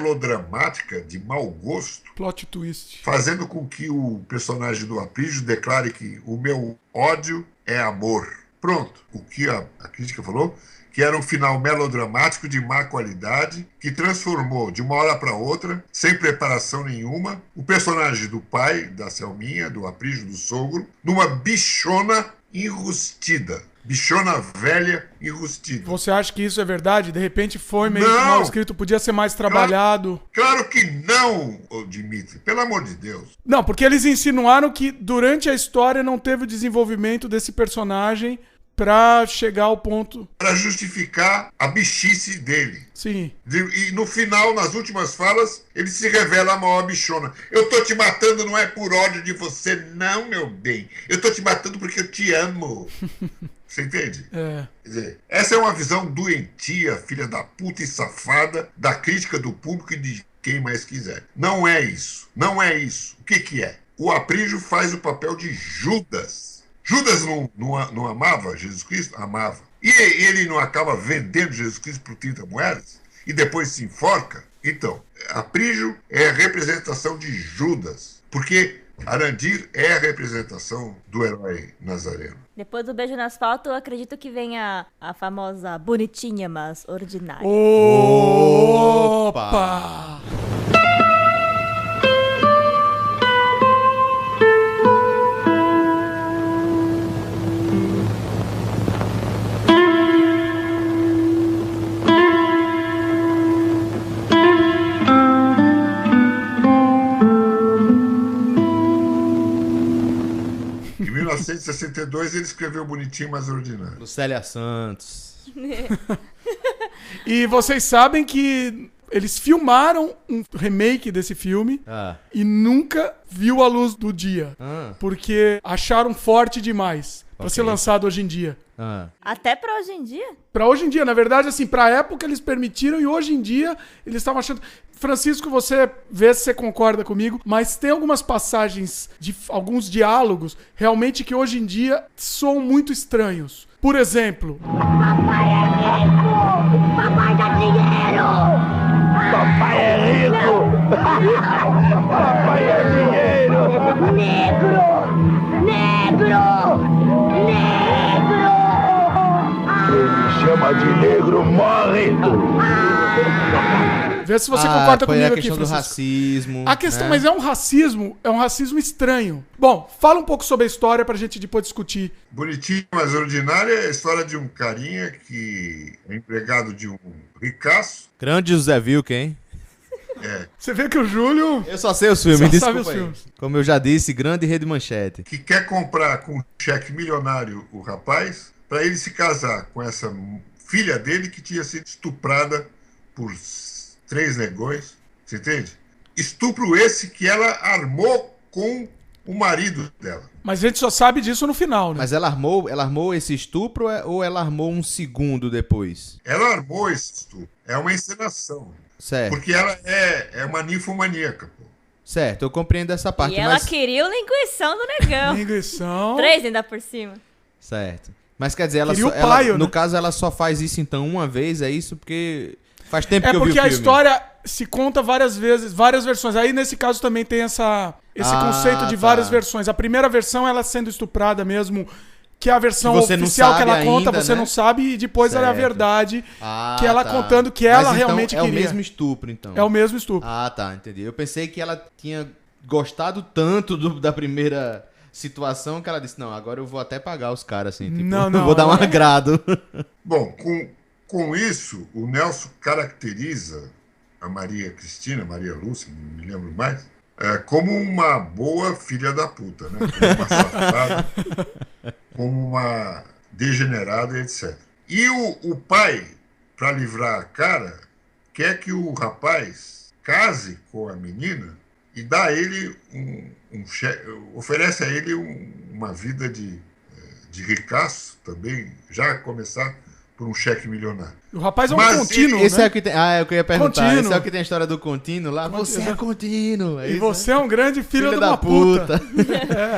melodramática de mau gosto, Plot twist. fazendo com que o personagem do Aprígio declare que o meu ódio é amor. Pronto, o que a crítica falou, que era um final melodramático de má qualidade, que transformou de uma hora para outra, sem preparação nenhuma, o personagem do pai, da Selminha, do Aprígio, do sogro, numa bichona enrustida. Bichona velha enrustida. Você acha que isso é verdade? De repente foi meio Não. mal escrito, podia ser mais trabalhado. Claro que não, ô Dimitri, pelo amor de Deus. Não, porque eles insinuaram que durante a história não teve o desenvolvimento desse personagem pra chegar ao ponto. Para justificar a bichice dele. Sim. E no final, nas últimas falas, ele se revela a maior bichona. Eu tô te matando não é por ódio de você, não, meu bem. Eu tô te matando porque eu te amo. Você entende? É. Quer dizer, essa é uma visão doentia, filha da puta e safada, da crítica do público e de quem mais quiser. Não é isso. Não é isso. O que é? O Aprígio faz o papel de Judas. Judas não amava Jesus Cristo? Amava. E ele não acaba vendendo Jesus Cristo por 30 moedas? E depois se enforca? Então, Aprígio é a representação de Judas. Porque Arandir é a representação do herói nazareno. Depois do beijo no asfalto, eu acredito que venha a famosa bonitinha, mas ordinária. Opa! Em 1962 ele escreveu Bonitinho, mas Ordinário. Lucélia Santos. E vocês sabem que eles filmaram um remake desse filme e nunca viu a luz do dia. Porque acharam forte demais pra ser lançado hoje em dia. Até pra hoje em dia? Pra hoje em dia, na verdade, assim, pra época eles permitiram e hoje em dia eles estavam achando... Francisco, você vê se você concorda comigo, mas tem algumas passagens de alguns diálogos realmente que hoje em dia soam muito estranhos. Por exemplo... Papai é rico! Papai dá dinheiro! Papai é rico! Papai é dinheiro! Negro! Negro! Negro! Quem chama de negro morre! Vê se você concorda comigo a aqui, questão do Francisco. racismo. A questão, mas é um racismo estranho. Bom, fala um pouco sobre a história pra gente depois discutir. Bonitinho, mas Ordinário é a história de um carinha que é empregado de um ricaço. Grande José Wilken, hein? Você vê que o Júlio... Eu só sei os filmes, Só desculpa sabe os aí. filmes. Como eu já disse, grande Rede Manchete. Que quer comprar com um cheque milionário o rapaz para ele se casar com essa filha dele que tinha sido estuprada por 3 negões. Você entende? Estupro esse que ela armou com o marido dela. Mas a gente só sabe disso no final, né? Mas ela armou esse estupro ou ela armou um segundo depois? Ela armou esse estupro. É uma encenação. Certo. Porque ela é uma ninfomaníaca, pô. Certo, eu compreendo essa parte, E ela mas... queria o linguição do negão. Linguição. 3 ainda por cima. Certo. Mas quer dizer, ela Queria só, o paio, no né? caso, ela só faz isso então uma vez, é isso? Porque faz tempo que eu vi o porque filme. a história se conta várias vezes, várias versões. Aí, nesse caso, também tem esse conceito de várias versões. A primeira versão, ela sendo estuprada mesmo, que é a versão Que você não oficial que sabe ela conta, ainda, você né? não sabe, e depois ela é a Certo. verdade, que ela contando que ela Mas, então, realmente é queria. o mesmo estupro, então. É o mesmo estupro. Ah, tá, entendi. Eu pensei que ela tinha gostado tanto da primeira situação que ela disse, não, agora eu vou até pagar os caras, assim, tipo, Não, não, vou dar um ela- agrado. Bom, com isso, o Nelson caracteriza a Maria Cristina, Maria Lúcia, não me lembro mais, como uma boa filha da puta, né? Como uma safada, como uma degenerada, etc. E o pai, para livrar a cara, quer que o rapaz case com a menina e dá a ele oferece a ele uma vida de ricaço também, já a começar por um cheque milionário. O rapaz é um Mas contínuo, Esse né? é o que tem... Ah, eu queria perguntar. Contínuo. Esse é o que tem a história do contínuo lá. Você é contínuo. É E isso, você é um grande filho Filha de uma puta.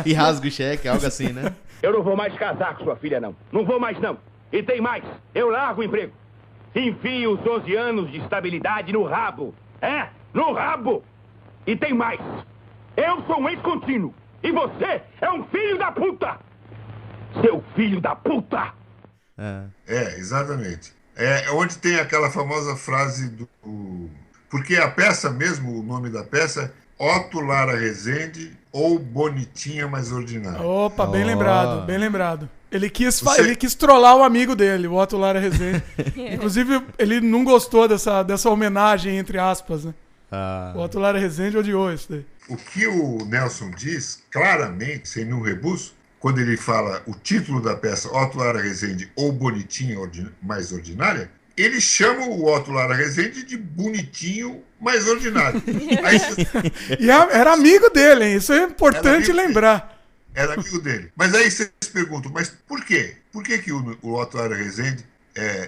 E rasga o cheque, algo assim, né? Eu não vou mais casar com sua filha, não. Não vou mais, não. E tem mais. Eu largo o emprego. Enfio os 12 anos de estabilidade no rabo. No rabo. E tem mais. Eu sou um ex-contínuo. E você é um filho da puta. Seu filho da puta. Exatamente. É onde tem aquela famosa frase do... Porque a peça mesmo, o nome da peça é Otto Lara Rezende ou Bonitinha Mais Ordinária. Opa, bem lembrado, bem lembrado. Ele quis Você- trollar o amigo dele, o Otto Lara Rezende. Inclusive, ele não gostou dessa homenagem, entre aspas, né? O Otto Lara Rezende odiou isso daí. O que o Nelson diz, claramente, sem nenhum rebuço, quando ele fala o título da peça Otto Lara Rezende ou Bonitinha Mais Ordinária, ele chama o Otto Lara Rezende de Bonitinho Mais Ordinário. Aí você... E era amigo dele, hein? Isso é importante Era amigo lembrar. Era amigo dele. Mas aí vocês perguntam, mas por quê? Por que o Otto Lara Rezende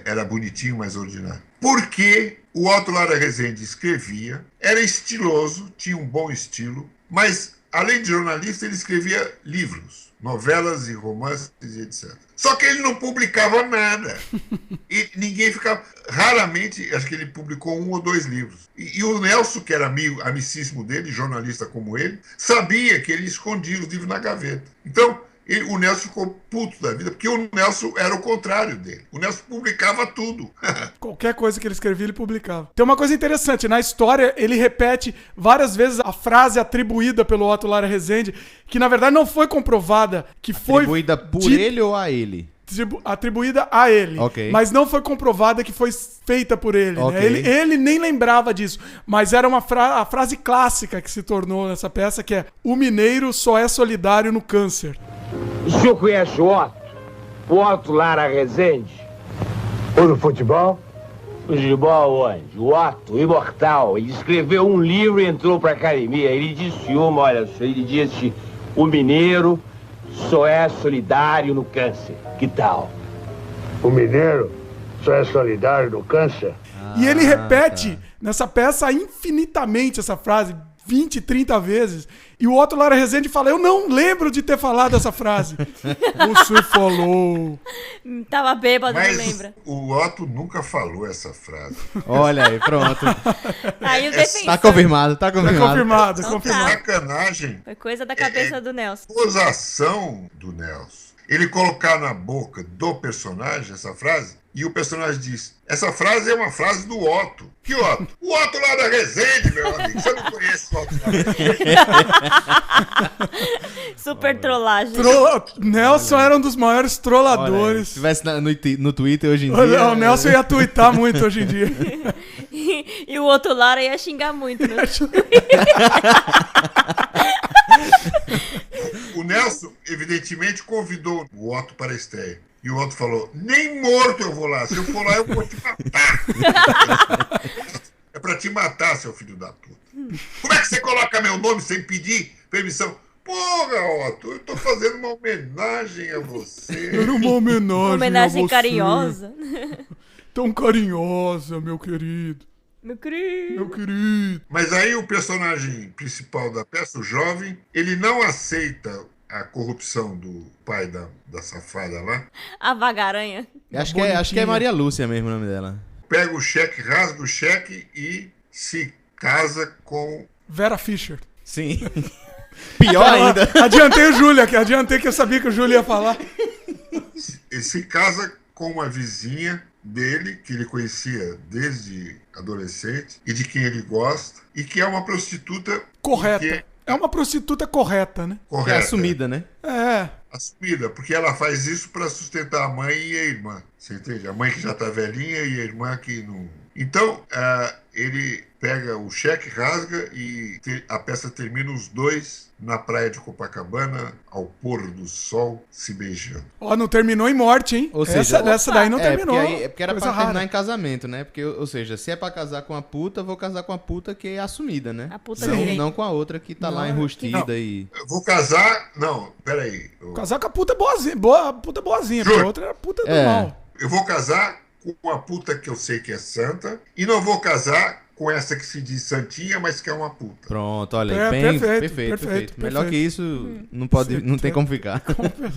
era bonitinho, mas ordinário? Porque O Otto Lara Rezende escrevia, era estiloso, tinha um bom estilo, mas, além de jornalista, ele escrevia livros, novelas e romances e etc. Só que ele não publicava nada. E ninguém ficava... Raramente, acho que ele publicou 1 ou 2 livros. E o Nelson, que era amicíssimo dele, jornalista como ele, sabia que ele escondia os livros na gaveta. Então, o Nelson ficou puto da vida, porque o Nelson era o contrário dele. O Nelson publicava tudo. Qualquer coisa que ele escrevia, ele publicava. Tem uma coisa interessante, na história ele repete várias vezes a frase atribuída pelo Otto Lara Rezende, que na verdade não foi comprovada, que foi... Atribuída por ele ou a ele? Atribuída a ele, Ok. mas não foi comprovada que foi feita por ele. Ok. Né? Ele nem lembrava disso, mas era a frase clássica que se tornou nessa peça, que é: o mineiro só é solidário no câncer. O senhor conhece o Otto? O Otto Lara Rezende? Ou no futebol? Futebol onde? O Otto, o imortal. Ele escreveu um livro e entrou pra academia. Ele disse olha, ele disse: o mineiro só é solidário no câncer. Que tal? O mineiro só é solidário no câncer? E ele repete nessa peça infinitamente essa frase, 20, 30 vezes. E o Otto Lara Rezende fala: eu não lembro de ter falado essa frase. Você falou. Tava bêbado, Mas não lembra. o Otto nunca falou essa frase. Olha aí, pronto. Aí o defensor... Tá confirmado, tá Tá confirmado. confirmado, Então confirmado. Sacanagem. Foi coisa da cabeça do Nelson. Gozação do Nelson. Ele colocar na boca do personagem essa frase, e o personagem diz: essa frase é uma frase do Otto. Que Otto? O Otto lá da Rezende, meu amigo. Você não conhece o Otto lá da Rezende? Super trollagem. Nelson era um dos maiores Olha aí, trolladores. se tivesse no Twitter hoje em dia... O Nelson ia tuitar muito hoje em dia. E o outro Lara ia xingar muito, né? O Nelson, evidentemente, convidou o Otto para a estreia. E o Otto falou: nem morto eu vou lá. Se eu for lá, eu vou te matar. É pra te matar, seu filho da puta. Como é que você coloca meu nome sem pedir permissão? Porra, Otto, eu tô fazendo uma homenagem a você. Era uma homenagem. Uma homenagem a você. carinhosa. Tão carinhosa, meu querido. Meu querido. Meu querido. Mas aí o personagem principal da peça, o jovem, ele não aceita a corrupção do pai da safada lá. A vagaranha. Acho que é Maria Lúcia mesmo o nome dela. Pega o cheque, rasga o cheque e se casa com... Vera Fischer. Sim. Pior ainda. Adiantei o Júlia, que adiantei que eu sabia que o Júlia ia falar. Ele se casa com uma vizinha dele, que ele conhecia desde adolescente, e de quem ele gosta, e que é uma prostituta... Correta. É uma prostituta correta, né? É Correta. assumida, né? É. Assumida, porque ela faz isso para sustentar a mãe e a irmã. Você entende? A mãe que já está velhinha e a irmã que não... Então, ele pega o cheque, rasga e a peça termina os dois na praia de Copacabana, ao pôr do sol, se beijando. Ó, não terminou em morte, hein? Ou seja, essa daí não terminou. Porque era Coisa pra terminar rara. em casamento, né? Porque, ou seja, se é pra casar com a puta, vou casar com a puta que é assumida, né? A puta não, direita. não com a outra que tá lá enrustida e... Eu vou casar... Não, peraí. Casar com a puta boazinha, puta boazinha, porque a outra era puta do mal. Eu vou casar com a puta que eu sei que é santa e não vou casar com essa que se diz santinha, mas que é uma puta. Pronto, olha, É, bem, perfeito. perfeito. Melhor que isso, não tem como ficar.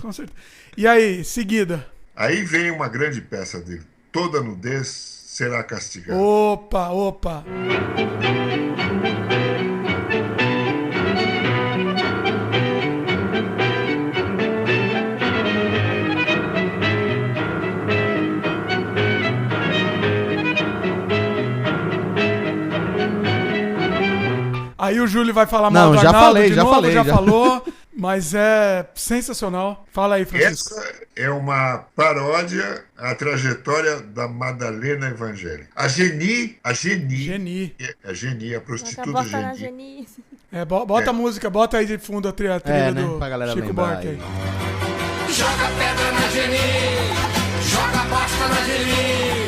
Com certeza. E aí, seguida? Aí vem uma grande peça dele. Toda nudez será castigada. Opa. Aí o Júlio vai falar mal Não, do já Arnaldo falei, de já novo, falei, já já. falou, mas é sensacional. Fala aí, Francisco. Essa é uma paródia à trajetória da Madalena Evangélica. A Geni, Geni. a Geni, a prostituta Bota na Geni. Geni. É, bota a música, bota aí de fundo a trilha né? do Pra galera Chico lembrar Buarque aí. Joga pedra na Geni, joga bosta na Geni.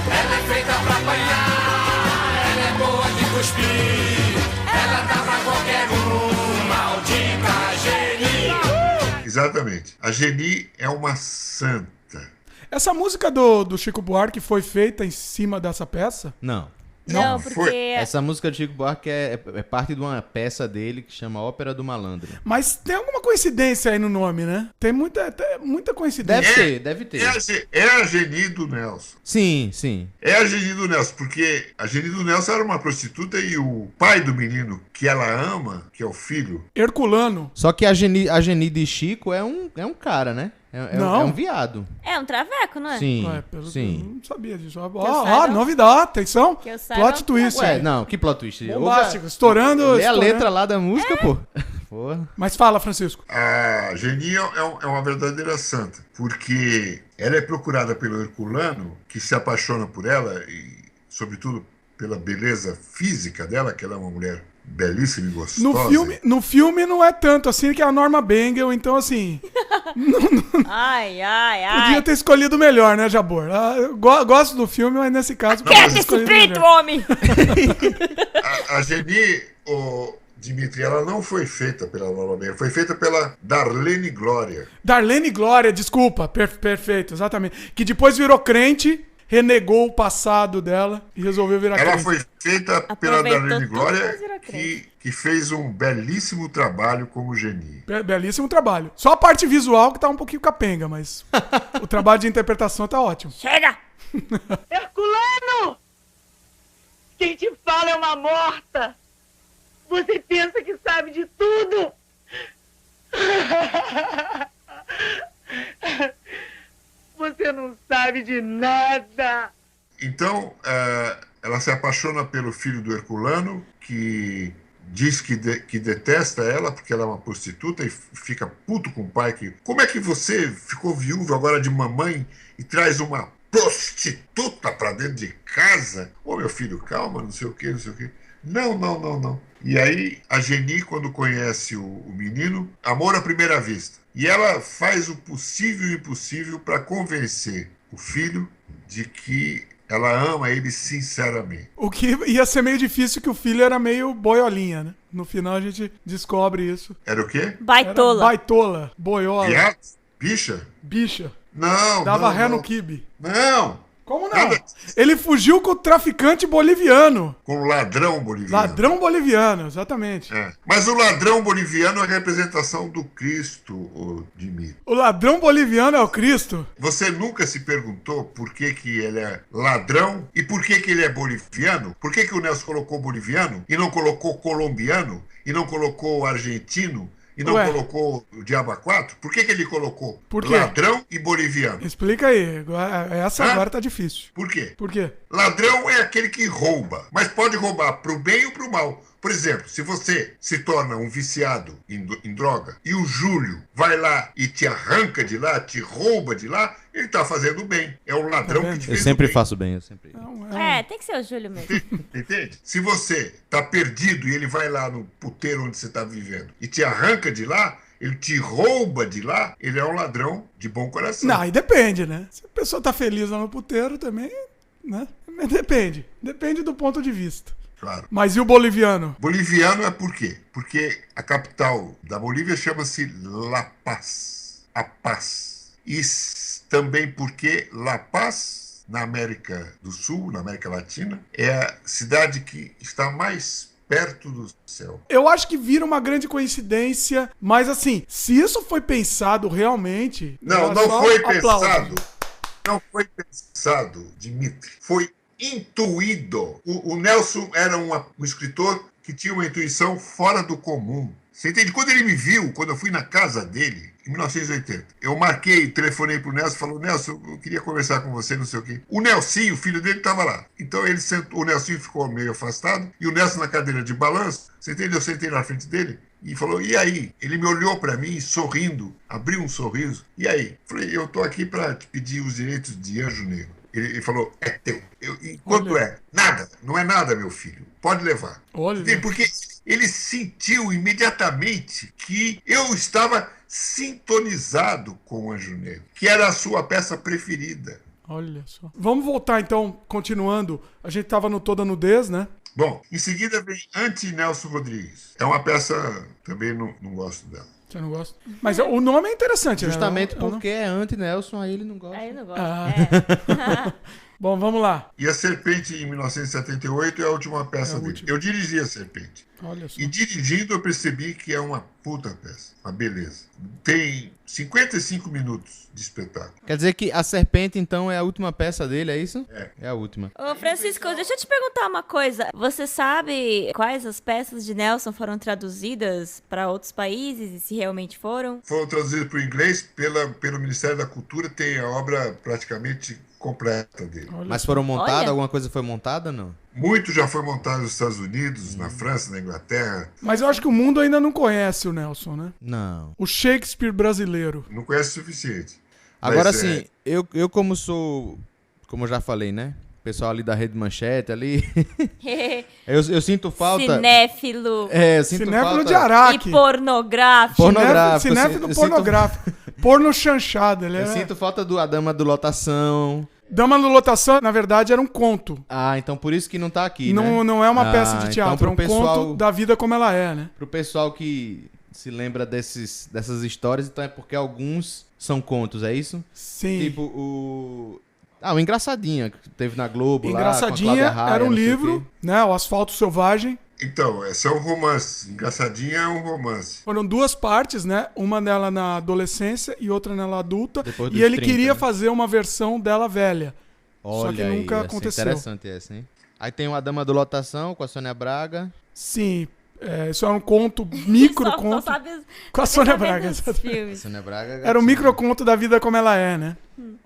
Ela é feita pra apanhar, ela é boa de cuspir. Ela dá pra qualquer um, maldita Geni. Exatamente. A Geni é uma santa. Essa música do Chico Buarque foi feita em cima dessa peça? Não. Não, foi. porque... Essa música de Chico Buarque é parte de uma peça dele que chama Ópera do Malandro. Mas tem alguma coincidência aí no nome, né? Tem muita coincidência. Deve ter. É a Geni do Nelson. Sim, sim. É a Geni do Nelson, porque a Geni do Nelson era uma prostituta e o pai do menino que ela ama, que é o filho... Herculano. Só que a Geni de Chico é um cara, né? Não. É um viado. É um traveco, não é? Sim, Ué, eu sim. não sabia disso. eu Ó, saiba- novidade, atenção. Que eu saiba- Plot twist. Ué, não, que plot twist. Bombástico, estourando. Lê a estourando. letra lá da música, pô. Porra. Mas fala, Francisco. A Geni é uma verdadeira santa, porque ela é procurada pelo Herculano, que se apaixona por ela e, sobretudo, pela beleza física dela, que ela é uma mulher belíssima e gostosa. No filme não é tanto assim, que é a Norma Bengel, então assim... Ai. Podia ter escolhido melhor, né, Jabor? Eu gosto do filme, mas nesse caso... podia Quieta ter esse escolhido peito, melhor. homem! A Geni, Dimitri, ela não foi feita pela Norma Bengel, foi feita pela Darlene Glória. Darlene Glória, desculpa. Perfeito, exatamente. Que depois virou crente, renegou o passado dela e resolveu virar Ela crente. foi feita pela Aproveitou Darlene tudo, Glória, mas virou crente. que fez um belíssimo trabalho como Geni. Belíssimo trabalho. Só a parte visual que tá um pouquinho capenga, mas o trabalho de interpretação tá ótimo. Chega! Herculano! Quem te fala é uma morta! Você pensa que sabe de tudo! Você não sabe de nada! Então, ela se apaixona pelo filho do Herculano, que diz que detesta ela, porque ela é uma prostituta, e fica puto com o pai. Como é que você ficou viúva agora de mamãe e traz uma prostituta pra dentro de casa? Ô, meu filho, calma, não sei o quê. Não. E aí, a Geni, quando conhece o menino, amor à primeira vista. E ela faz o possível e o impossível para convencer o filho de que ela ama ele sinceramente. O que ia ser meio difícil, que o filho era meio boiolinha, né? No final a gente descobre isso. Era o quê? Baitola. Era baitola, boiola, Viado? Bicha? bicha. Não, Dava não, ré não. no quibe. Não, Como não? Nada. Ele fugiu com o traficante boliviano. com o ladrão boliviano. Ladrão boliviano, exatamente. É. Mas o ladrão boliviano é a representação do Cristo, ô Dimitri. O ladrão boliviano é o Cristo? Você nunca se perguntou por que ele é ladrão e por que ele é boliviano? Por que o Nelson colocou boliviano e não colocou colombiano e não colocou argentino e não Ué. colocou o Diaba 4? Por que ele colocou Por quê? ladrão e boliviano? Explica aí. Essa Hã? agora tá difícil. Por quê? Por quê? Ladrão é aquele que rouba, mas pode roubar pro bem ou pro mal. Por exemplo, se você se torna um viciado em droga e o Júlio vai lá e te arranca de lá, te rouba de lá, ele tá fazendo bem. É o ladrão Tá que vendo? te Eu fez sempre o bem. faço bem, eu sempre. Tem que ser o Júlio mesmo. Entende? Se você tá perdido e ele vai lá no puteiro onde você tá vivendo e te arranca de lá, ele te rouba de lá, ele é um ladrão de bom coração. Não, aí depende, né? Se a pessoa tá feliz lá no puteiro também, né? Mas depende. Depende do ponto de vista. Claro. Mas e o boliviano? Boliviano é por quê? Porque a capital da Bolívia chama-se La Paz. A Paz. E também porque La Paz, na América do Sul, na América Latina, é a cidade que está mais perto do céu. Eu acho que vira uma grande coincidência, mas assim, se isso foi pensado realmente... Não, eu não só foi aplaudo. pensado. Não foi pensado, Dimitri. Foi intuído. O Nelson era um escritor que tinha uma intuição fora do comum. Você entende? Quando ele me viu, quando eu fui na casa dele, em 1980, eu marquei, telefonei pro Nelson e falou: Nelson, eu queria conversar com você, não sei o quê. O Nelsinho, o filho dele, estava lá. Então ele sentou, o Nelsinho ficou meio afastado e o Nelson na cadeira de balanço. Você entende? Eu sentei na frente dele e falou: e aí? Ele me olhou para mim, sorrindo, abriu um sorriso. E aí? Falei: eu tô aqui para te pedir os direitos de Anjo Negro. Ele falou: é teu. E quanto Olha. é? Nada. Não é nada, meu filho. Pode levar. Olha. Entende? Porque ele sentiu imediatamente que eu estava sintonizado com o Anjo Negro, que era a sua peça preferida. Olha só. Vamos voltar então, continuando. A gente tava no Toda Nudez, né? Bom, em seguida vem Anti-Nelson Rodrigues. É uma peça, também não gosto dela. Você não gosta? Mas o nome é interessante, Justamente né? porque é anti-Nelson, aí ele não gosta. Aí eu não gosto. Bom, vamos lá. E a Serpente, em 1978, é a última peça dele. última. Eu dirigi a Serpente. Olha só. E dirigindo eu percebi que é uma puta peça, uma beleza. Tem 55 minutos de espetáculo. Quer dizer que a Serpente, então, é a última peça dele, é isso? É a última. Ô, Francisco, deixa eu te perguntar uma coisa. Você sabe quais as peças de Nelson foram traduzidas para outros países e se realmente foram? Foram traduzidos para o inglês pelo Ministério da Cultura, tem a obra praticamente completa dele. Mas foram montadas? Olha. Alguma coisa foi montada, não? Muito já foi montado nos Estados Unidos, na França, na Inglaterra. Mas eu acho que o mundo ainda não conhece o Nelson, né? Não. O Shakespeare brasileiro. Não conhece o suficiente. Agora Mas, sim, eu como sou, como eu já falei, né? O pessoal ali da Rede Manchete ali, eu sinto falta... Cinéfilo Eu sinto Cinéfilo falta... de e Araque. pornográfico. Pornográfico. Cinéfilo eu pornográfico. Porno chanchado. Ele Eu era... sinto falta do A Dama do Lotação. Dama do Lotação, na verdade, era um conto. Ah, então por isso que não tá aqui, Não, né? não é uma peça de então teatro, é um pro pessoal- conto da vida como ela é, né? Pro pessoal que se lembra dessas histórias, então é porque alguns são contos, é isso? Sim. Tipo o... o Engraçadinha, que teve na Globo lá, Engraçadinha com a Cláudia Raia, era um não sei o livro, quê. né? O Asfalto Selvagem. Então, são romances. Engraçadinha é um romance. Foram duas partes, né? Uma dela na adolescência e outra nela adulta. Depois dos E ele 30, queria né? fazer uma versão dela velha. Olha Só que aí, nunca essa é aconteceu. interessante essa, hein? Aí tem o A Dama do Lotação, com a Sônia Braga. Sim. Isso é um conto, micro Só conto. sabe Com a Sônia saber Braga. dos filmes. Sônia Braga... Era um gatinho. microconto da vida como ela é, né?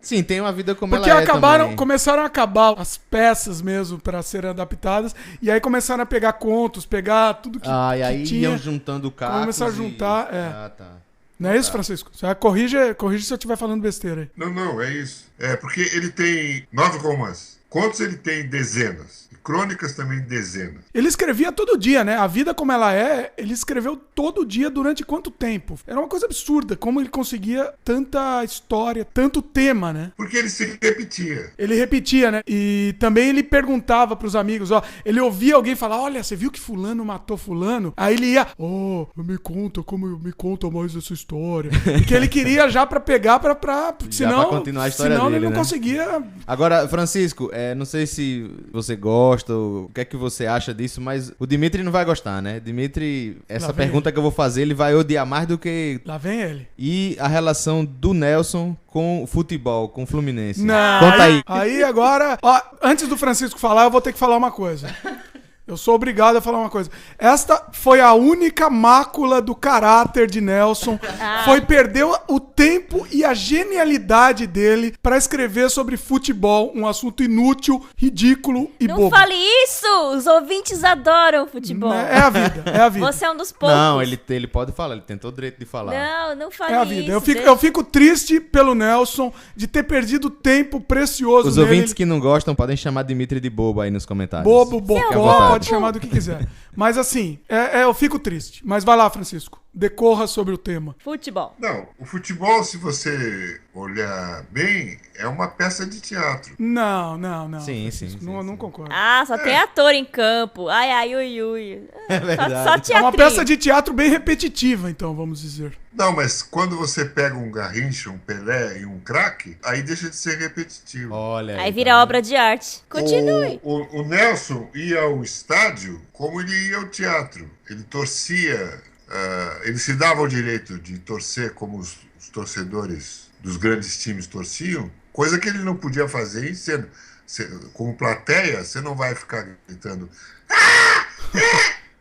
Sim, tem uma vida como Porque ela é também. começaram a acabar as peças mesmo para serem adaptadas. E aí começaram a pegar contos, pegar tudo que, E aí que tinha. iam juntando cacos Começaram a juntar, Ah, tá. Não é isso, Francisco? Você corrige se eu estiver falando besteira aí. Não, é isso. É porque ele tem 9 romances. Contos ele tem dezenas. E crônicas também dezenas. Ele escrevia todo dia, né? A vida como ela é, ele escreveu todo dia durante quanto tempo? Era uma coisa absurda, como ele conseguia tanta história, tanto tema, né? Porque ele se repetia. Ele repetia, né? E também ele perguntava pros amigos, ó, ele ouvia alguém falar, olha, você viu que fulano matou fulano? Aí ele ia, me conta mais essa história. Porque ele queria já pra pegar senão, pra continuar a história senão dele, ele não né? conseguia. Agora, Francisco, não sei se você gosta ou o que é que você acha disso, mas o Dimitri não vai gostar, né? Dimitri, essa Lá vem pergunta que eu vou fazer, ele vai odiar mais do que... Lá vem ele. E a relação do Nelson com o futebol, com o Fluminense? Não, Conta aí. Aí agora, ó, antes do Francisco falar, eu vou ter que falar uma coisa. Eu sou obrigado a falar uma coisa. Esta foi a única mácula do caráter de Nelson. Foi perder o tempo e a genialidade dele pra escrever sobre futebol, um assunto inútil, ridículo e Não bobo. fale isso! Os ouvintes adoram futebol. É a vida, é a vida. Você é um dos poucos. Não, ele pode falar, ele tem todo o direito de falar. Não fale É a vida. isso. Eu fico triste pelo Nelson de ter perdido tempo precioso Os nele. ouvintes que não gostam podem chamar Dimitri de bobo aí nos comentários. Bobo, Fique à bocó, vontade. pode chamar do que quiser. Mas assim, eu fico triste. Mas vai lá, Francisco. Decorra sobre o tema. Futebol. Não, o futebol, se você olhar bem, é uma peça de teatro. Não. Sim, Francisco, sim, não, sim. não concordo. Só tem ator em campo. Ai, ui. É verdade. Só É teatrinho. uma peça de teatro bem repetitiva, então, vamos dizer. Não, mas quando você pega um Garrincha, um Pelé e um craque, aí deixa de ser repetitivo. Olha Aí vira obra de arte. Continue. O Nelson ia ao estádio como ele ia ao teatro. Ele torcia, ele se dava o direito de torcer como os torcedores dos grandes times torciam, coisa que ele não podia fazer em cena. Como plateia, você não vai ficar gritando.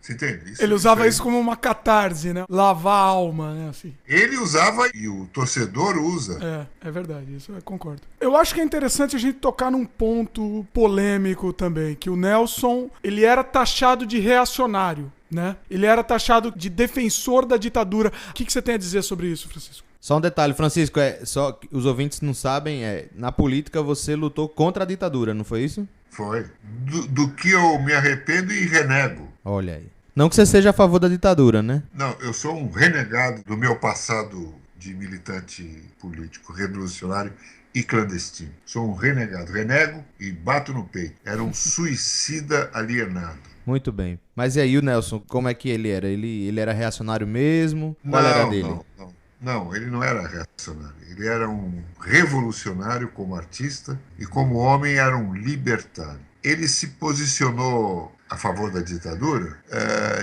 Você entende? Ele usava isso como uma catarse, né? Lavar a alma, né? Assim. Ele usava e o torcedor usa. É verdade, isso eu concordo. Eu acho que é interessante a gente tocar num ponto polêmico também, que o Nelson, ele era taxado de reacionário, né? Ele era taxado de defensor da ditadura. O que você tem a dizer sobre isso, Francisco? Só um detalhe, Francisco, só que os ouvintes não sabem, na política você lutou contra a ditadura, não foi isso? Foi. Do que eu me arrependo e renego. Olha aí. Não que você seja a favor da ditadura, né? Não, eu sou um renegado do meu passado de militante político, revolucionário e clandestino. Sou um renegado. Renego e bato no peito. Era um suicida alienado. Muito bem. Mas e aí o Nelson, como é que ele era? Ele era reacionário mesmo? Qual era a dele? Não, ele não era reacionário. Ele era um revolucionário como artista e como homem era um libertário. Ele se posicionou a favor da ditadura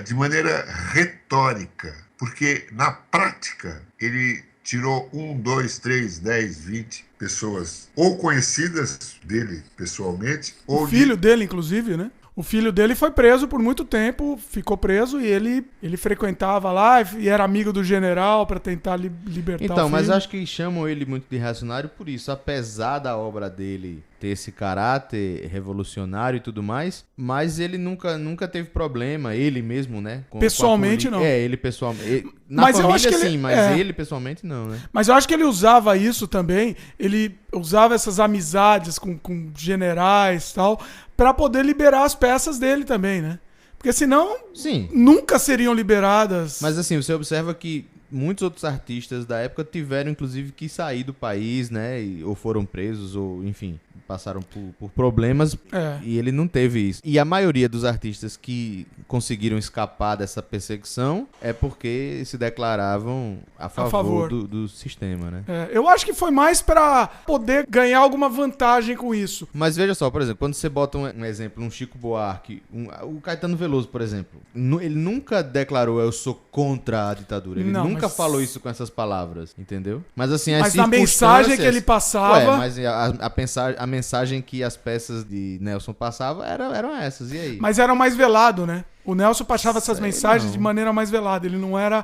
de maneira retórica, porque na prática ele tirou 1, 2, 3, 10, 20 pessoas ou conhecidas dele pessoalmente. O filho dele, inclusive, né? O filho dele foi preso por muito tempo, ficou preso e ele frequentava lá e era amigo do general para tentar libertar então, o filho. Mas acho que chamam ele muito de reacionário por isso, apesar da obra dele ter esse caráter revolucionário e tudo mais, mas ele nunca teve problema, ele mesmo, né? Pessoalmente, não. Ele pessoalmente. Na Mas família, eu acho que sim, mas ele pessoalmente não, né? Mas eu acho que ele usava isso também, ele usava essas amizades com generais e tal, pra poder liberar as peças dele também, né? Porque senão, sim, nunca seriam liberadas. Mas assim, você observa que muitos outros artistas da época tiveram, inclusive, que sair do país, né? Ou foram presos, ou enfim, passaram por problemas. E ele não teve isso. E a maioria dos artistas que conseguiram escapar dessa perseguição é porque se declaravam a favor. Do sistema, né? Eu acho que foi mais pra poder ganhar alguma vantagem com isso. Mas veja só, por exemplo, quando você bota um exemplo, um Chico Buarque, o Caetano Veloso, por exemplo, ele nunca declarou eu sou contra a ditadura. Ele nunca falou isso com essas palavras, entendeu? Mas assim, mas a mensagem que ele passava... mas a mensagem que as peças de Nelson passavam eram essas, e aí? Mas era mais velado, né? O Nelson passava essas mensagens de maneira mais velada. Ele não era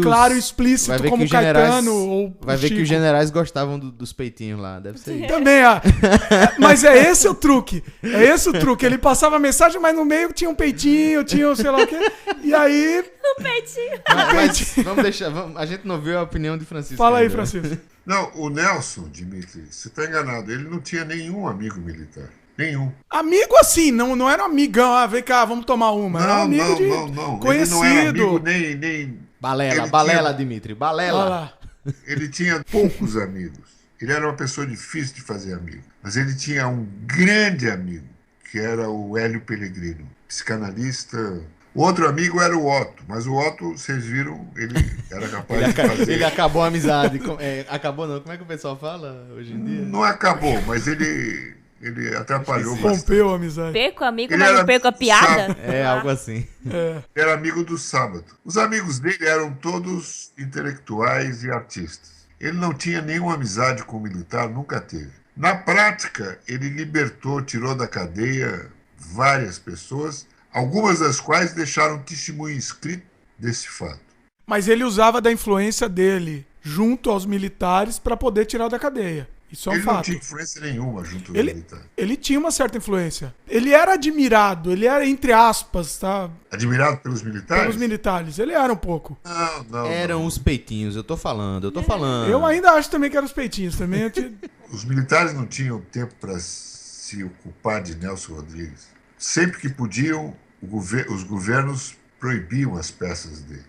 claro e explícito como o Caetano ou vai ver Chico. que os generais gostavam dos peitinhos lá. Deve ser isso. Também, mas é esse o truque. É esse o truque. Ele passava a mensagem, mas no meio tinha um peitinho, tinha sei lá o quê. E aí... Um peitinho. Mas vamos deixar... a gente não viu a opinião de Francisco. Fala aí, Francisco. Não, o Nelson, Dimitri, você está enganado. Ele não tinha nenhum amigo militar. Nenhum. Amigo assim, não era um amigão, vem cá, vamos tomar uma. Era um amigo não. Conhecido. Ele não era amigo nem... Balela, Dimitri, balela. Ele tinha poucos amigos. Ele era uma pessoa difícil de fazer amigo. Mas ele tinha um grande amigo, que era o Hélio Pellegrino, psicanalista. O outro amigo era o Otto, mas o Otto, vocês viram, ele era capaz de fazer... Ele acabou a amizade. Acabou não, como é que o pessoal fala hoje em dia? Não acabou, mas ele atrapalhou bastante. Rompeu a amizade. Perco o amigo, mas não perco a piada? Algo assim. Era amigo do Sábado. Os amigos dele eram todos intelectuais e artistas. Ele não tinha nenhuma amizade com o militar, nunca teve. Na prática, ele libertou, tirou da cadeia várias pessoas, algumas das quais deixaram testemunho escrito desse fato. Mas ele usava da influência dele junto aos militares para poder tirar da cadeia. Isso é um ele fato. Não tinha influência nenhuma junto aos militares. Ele tinha uma certa influência. Ele era admirado, ele era, entre aspas, tá? Admirado pelos militares? Pelos militares. Ele era um pouco. Não. Eram os peitinhos, eu tô falando. Eu ainda acho também que eram os peitinhos. Também Os militares não tinham tempo para se ocupar de Nelson Rodrigues. Sempre que podiam, os governos proibiam as peças dele.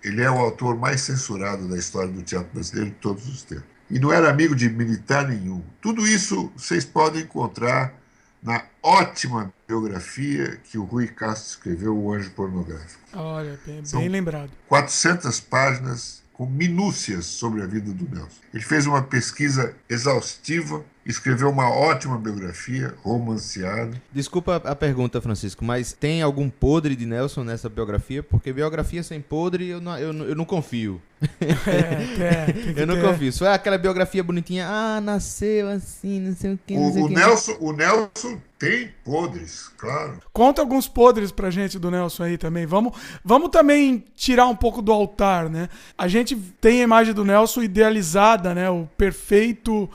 Ele é o autor mais censurado da história do teatro brasileiro de todos os tempos. E não era amigo de militar nenhum. Tudo isso vocês podem encontrar na ótima biografia que o Rui Castro escreveu, O Anjo Pornográfico. Olha, bem lembrado. 400 páginas com minúcias sobre a vida do Nelson. Ele fez uma pesquisa exaustiva, escreveu uma ótima biografia, romanceada. Desculpa a pergunta, Francisco, mas tem algum podre de Nelson nessa biografia? Porque biografia sem podre eu não confio. Eu não confio. Só é aquela biografia bonitinha, nasceu assim, não sei o que. O Nelson tem podres, claro. Conta alguns podres pra gente do Nelson aí também. Vamos também tirar um pouco do altar, né? A gente tem a imagem do Nelson idealizada, né? O perfeito...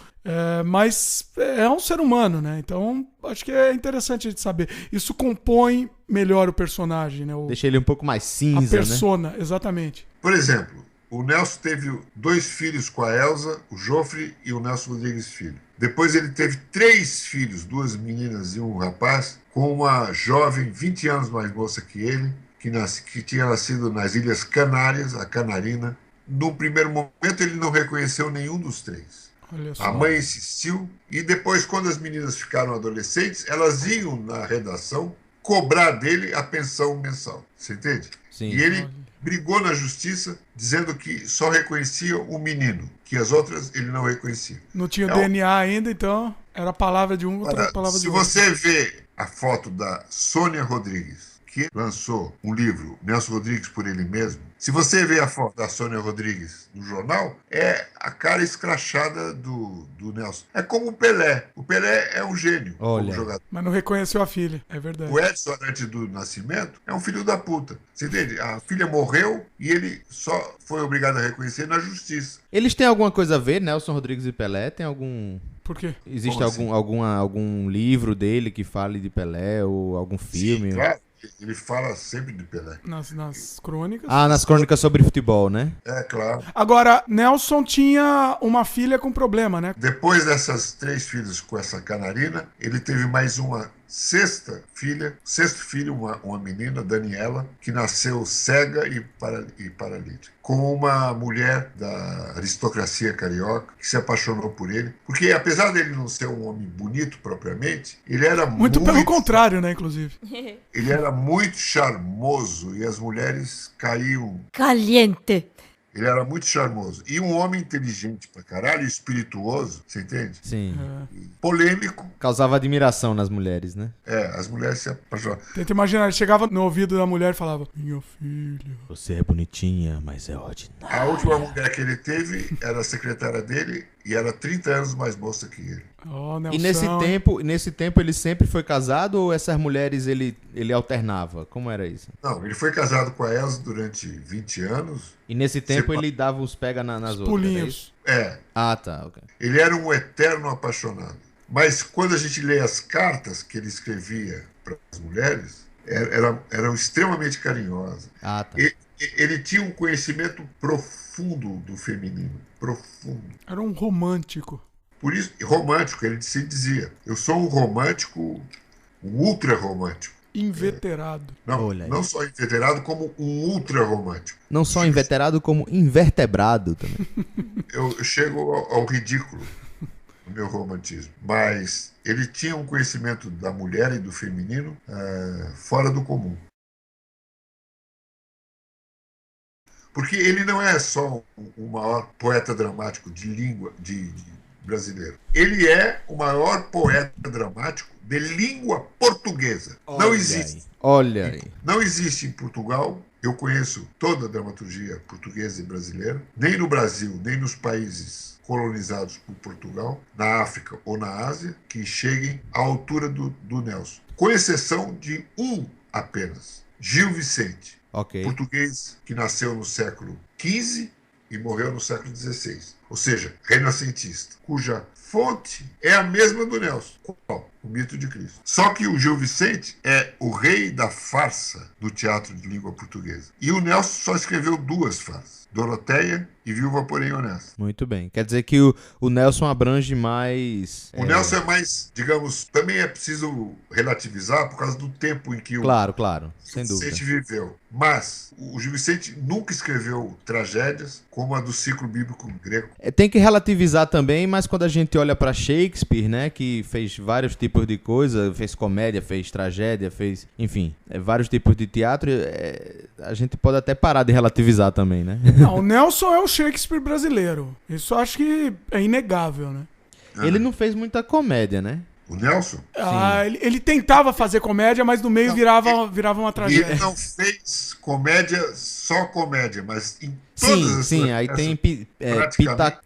mas é um ser humano, né? Então acho que é interessante a gente saber. Isso compõe melhor o personagem, né? Deixa ele um pouco mais cinza, a persona, né? Exatamente. Por exemplo, o Nelson teve 2 filhos com a Elza, o Joffre e o Nelson Rodrigues Filho. Depois ele teve 3 filhos, 2 meninas e um rapaz, com uma jovem 20 anos mais moça que ele, que tinha nascido nas Ilhas Canárias, a Canarina. No primeiro momento ele não reconheceu nenhum dos 3. A mãe insistiu, e depois, quando as meninas ficaram adolescentes, elas iam na redação cobrar dele a pensão mensal. Você entende? Sim. E ele brigou na justiça dizendo que só reconhecia o menino, que as outras ele não reconhecia. Não tinha DNA ainda, então era a palavra de um, outra palavra se de outro. Se você vê a foto da Sônia Rodrigues, que lançou um livro, Nelson Rodrigues por ele mesmo, se você vê a foto da Sônia Rodrigues no jornal, é a cara escrachada do Nelson. É como o Pelé. O Pelé é um gênio como jogador. Mas não reconheceu a filha, é verdade. O Edson, antes do nascimento, é um filho da puta. Você entende? A filha morreu e ele só foi obrigado a reconhecer na justiça. Eles têm alguma coisa a ver, Nelson Rodrigues e Pelé? Tem algum... Por quê? Existe algum livro dele que fale de Pelé ou algum filme? Sim, claro. Ele fala sempre de Pelé. Nas crônicas. Ah, nas crônicas sobre futebol, né? É, claro. Agora, Nelson tinha uma filha com problema, né? Depois dessas 3 filhas com essa canarina, ele teve mais uma sexto filho, uma menina, Daniela, que nasceu cega e paralítica, com uma mulher da aristocracia carioca que se apaixonou por ele, porque apesar dele não ser um homem bonito propriamente, ele era muito pelo contrário, né, inclusive. Ele era muito charmoso e as mulheres caíam... Caliente. Ele era muito charmoso. E um homem inteligente pra caralho, espirituoso, você entende? Sim. Polêmico. Causava admiração nas mulheres, né? As mulheres se apaixonavam. Tenta imaginar, ele chegava no ouvido da mulher e falava: minha filha. Você é bonitinha, mas é ordinária. A última mulher que ele teve era a secretária dele e era 30 anos mais moça que ele. Oh, Nelson. E nesse tempo ele sempre foi casado ou essas mulheres ele alternava? Como era isso? Não, ele foi casado com a Elsa durante 20 anos. E nesse tempo ele dava uns pega nas outras, pulinhos. Ah, tá, ok. Ele era um eterno apaixonado. Mas quando a gente lê as cartas que ele escrevia para as mulheres, eram extremamente carinhosas. Ah, tá. Ele tinha um conhecimento profundo do feminino. Profundo. Era um romântico. Por isso, romântico, ele se dizia: eu sou um romântico, um ultra romântico. Inveterado. Não só inveterado, como um ultra romântico. Não só inveterado, como invertebrado também. Eu chego ao ridículo no meu romantismo. Mas ele tinha um conhecimento da mulher e do feminino fora do comum. Porque ele não é só o maior poeta dramático de língua brasileiro. Ele é o maior poeta dramático de língua portuguesa. Não existe. Olha aí. Não existe em Portugal. Eu conheço toda a dramaturgia portuguesa e brasileira. Nem no Brasil, nem nos países colonizados por Portugal, na África ou na Ásia, que cheguem à altura do Nelson. Com exceção de um apenas. Gil Vicente. Okay. Português que nasceu no século XV e morreu no século XVI. Ou seja, renascentista, cuja fonte é a mesma do Nelson. Qual? O mito de Cristo. Só que o Gil Vicente é o rei da farsa do teatro de língua portuguesa. E o Nelson só escreveu 2 farsas. Doroteia e Viúva Porém Honesta. Muito bem. Quer dizer que o Nelson abrange mais... O Nelson é mais, digamos, também é preciso relativizar por causa do tempo em que Claro, sem Gil dúvida. Vicente viveu. Mas o Gil Vicente nunca escreveu tragédias como a do ciclo bíblico grego. Tem que relativizar também, mas quando a gente olha para Shakespeare, né, que fez vários tipos de coisa, fez comédia, fez tragédia, fez, enfim, vários tipos de teatro, a gente pode até parar de relativizar também, né? Não, o Nelson é o Shakespeare brasileiro. Isso eu acho que é inegável, né? Ele não fez muita comédia, né? O Nelson? Ele tentava fazer comédia, mas no meio virava uma tragédia. Ele não fez comédia, só comédia, mas em todas as sim, aí tem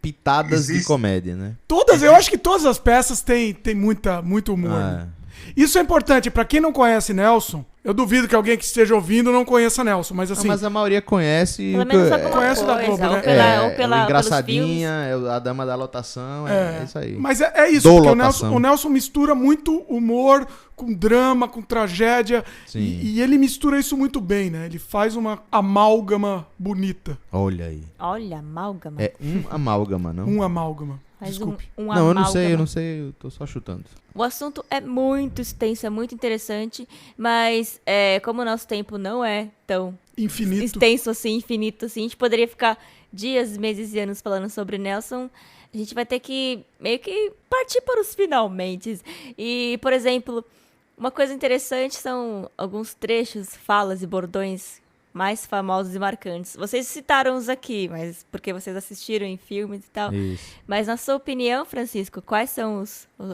pitadas de comédia, né? Eu acho que todas as peças têm muito humor. Né? Isso é importante, pra quem não conhece Nelson, eu duvido que alguém que esteja ouvindo não conheça Nelson, mas assim... Mas a maioria conhece... Pelo menos alguma conhece coisa, da Globo, né? Ou Engraçadinha, a Dama da Lotação, é isso aí. Mas é isso, porque o Nelson mistura muito humor com drama, com tragédia, e ele mistura isso muito bem, né? Ele faz uma amálgama bonita. Olha aí. Olha, amálgama. É um amálgama, não? Um amálgama. Desculpe. Não, eu não sei, eu tô só chutando. O assunto é muito extenso, é muito interessante, mas como o nosso tempo não é tão extenso assim, infinito assim, a gente poderia ficar dias, meses e anos falando sobre Nelson. A gente vai ter que meio que partir para os finalmente. E, por exemplo, Uma coisa interessante são alguns trechos, falas e bordões mais famosos e marcantes. Vocês citaram os aqui, mas porque vocês assistiram em filmes e tal. Isso. Mas na sua opinião, Francisco, quais são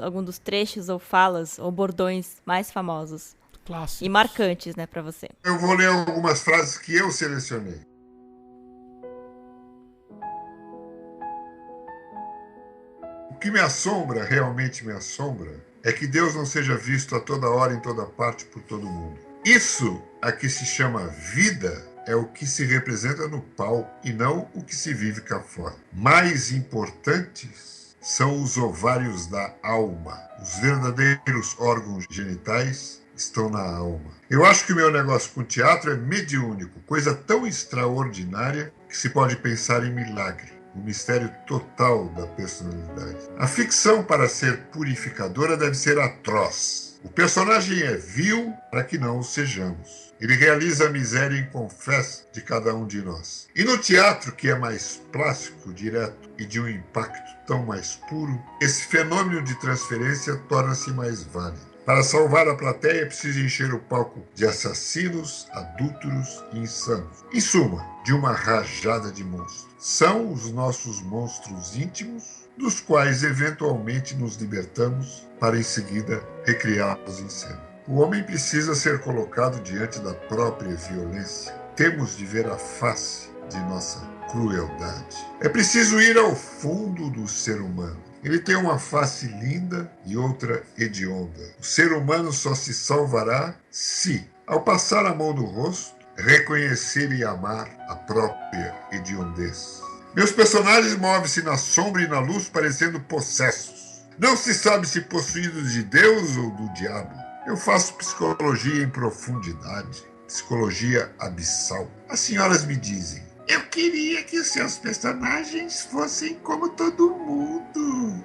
alguns dos trechos ou falas ou bordões mais famosos? Clássicos. E marcantes, né, pra você? Eu vou ler algumas frases que eu selecionei. O que me assombra, realmente me assombra, é que Deus não seja visto a toda hora, em toda parte, por todo mundo. Isso a que se chama vida é o que se representa no palco e não o que se vive cá fora. Mais importantes são os ovários da alma. Os verdadeiros órgãos genitais estão na alma. Eu acho que o meu negócio com teatro é mediúnico, coisa tão extraordinária que se pode pensar em milagre. O mistério total da personalidade. A ficção, para ser purificadora, deve ser atroz. O personagem é vil para que não o sejamos. Ele realiza a miséria inconfessa de cada um de nós. E no teatro, que é mais plástico, direto e de um impacto tão mais puro, esse fenômeno de transferência torna-se mais válido. Para salvar a plateia, é preciso encher o palco de assassinos, adúlteros e insanos. Em suma, de uma rajada de monstros. São os nossos monstros íntimos, dos quais eventualmente nos libertamos para em seguida recriá-los em cena. O homem precisa ser colocado diante da própria violência. Temos de ver a face de nossa crueldade. É preciso ir ao fundo do ser humano. Ele tem uma face linda e outra hedionda. O ser humano só se salvará se, ao passar a mão no rosto, reconhecer e amar a própria hediondez. Meus personagens movem-se na sombra e na luz parecendo possessos. Não se sabe se possuídos de Deus ou do diabo. Eu faço psicologia em profundidade, psicologia abissal. As senhoras me dizem: eu queria que os seus personagens fossem como todo mundo.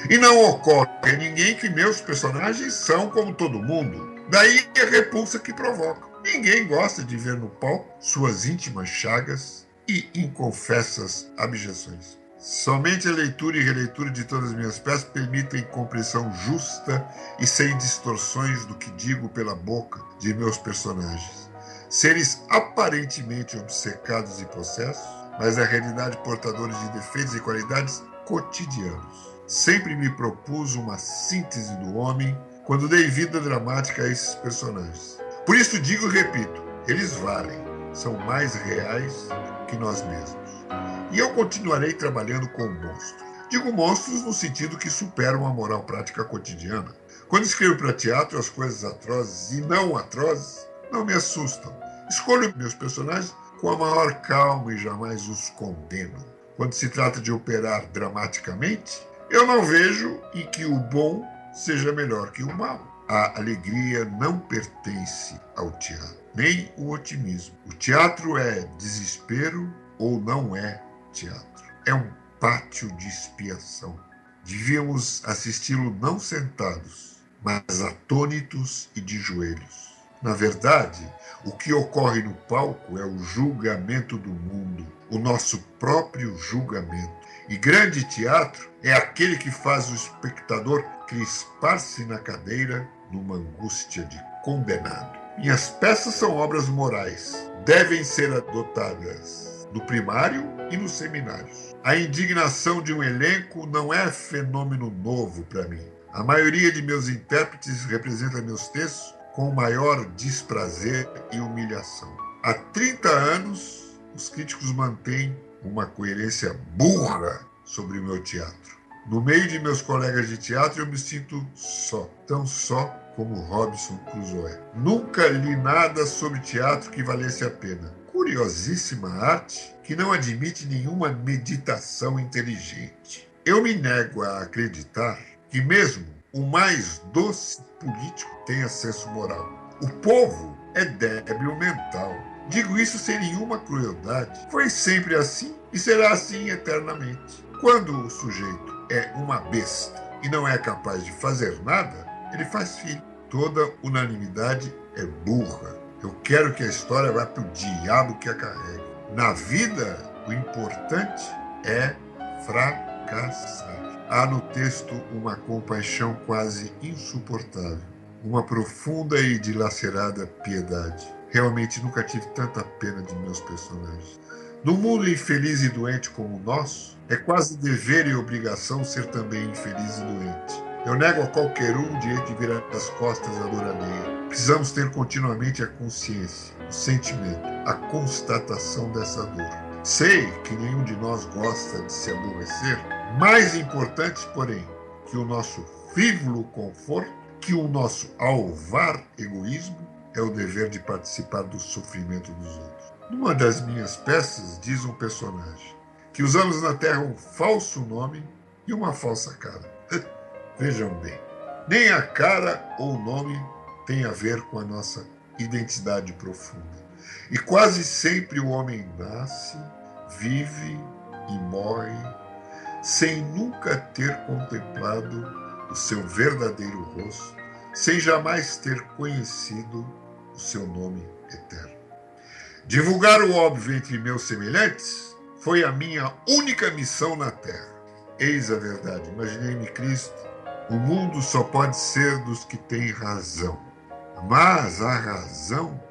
E não ocorre a ninguém que meus personagens são como todo mundo. Daí a repulsa que provocam. Ninguém gosta de ver no palco suas íntimas chagas e inconfessas abjeções. Somente a leitura e releitura de todas as minhas peças permitem compreensão justa e sem distorções do que digo pela boca de meus personagens. Seres aparentemente obcecados e possessos, mas na realidade portadores de defeitos e qualidades cotidianos. Sempre me propus uma síntese do homem quando dei vida dramática a esses personagens. Por isso digo e repito, eles valem, são mais reais que nós mesmos. E eu continuarei trabalhando com monstros. Digo monstros no sentido que superam a moral prática cotidiana. Quando escrevo para teatro, as coisas atrozes e não atrozes não me assustam. Escolho meus personagens com a maior calma e jamais os condeno. Quando se trata de operar dramaticamente, eu não vejo em que o bom seja melhor que o mal. A alegria não pertence ao teatro, nem o otimismo. O teatro é desespero ou não é teatro. É um pátio de expiação. Devíamos assisti-lo não sentados, mas atônitos e de joelhos. Na verdade, o que ocorre no palco é o julgamento do mundo, o nosso próprio julgamento. E grande teatro é aquele que faz o espectador crispar-se na cadeira numa angústia de condenado. Minhas peças são obras morais. Devem ser adotadas no primário e nos seminários. A indignação de um elenco não é fenômeno novo para mim. A maioria de meus intérpretes representa meus textos com o maior desprazer e humilhação. Há 30 anos, os críticos mantêm uma coerência burra sobre o meu teatro. No meio de meus colegas de teatro, eu me sinto só, tão só como Robinson Crusoe. Nunca li nada sobre teatro que valesse a pena. Curiosíssima arte que não admite nenhuma meditação inteligente. Eu me nego a acreditar que mesmo o mais doce político tenha senso moral. O povo é débil mental. Digo isso sem nenhuma crueldade. Foi sempre assim e será assim eternamente. Quando o sujeito é uma besta e não é capaz de fazer nada, ele faz filho. Toda unanimidade é burra. Eu quero que a história vá para o diabo que a carregue. Na vida, o importante é fracassar. Há no texto uma compaixão quase insuportável. uma profunda e dilacerada piedade. Realmente nunca tive tanta pena de meus personagens. Num mundo infeliz e doente como o nosso, é quase dever e obrigação ser também infeliz e doente. Eu nego a qualquer um o direito de virar as costas à dor alheia. Precisamos ter continuamente a consciência, o sentimento, a constatação dessa dor. Sei que nenhum de nós gosta de se aborrecer. Mais importante, porém, que o nosso frívolo conforto, que o nosso alvar egoísmo, é o dever de participar do sofrimento dos outros. Numa das minhas peças, diz um personagem que usamos na Terra um falso nome e uma falsa cara. Vejam bem, nem a cara ou o nome tem a ver com a nossa identidade profunda. E quase sempre o homem nasce, vive e morre sem nunca ter contemplado o seu verdadeiro rosto, sem jamais ter conhecido o seu nome eterno. Divulgar o óbvio entre meus semelhantes foi a minha única missão na Terra. Eis a verdade. Imaginei-me Cristo. O mundo só pode ser dos que têm razão. Mas a razão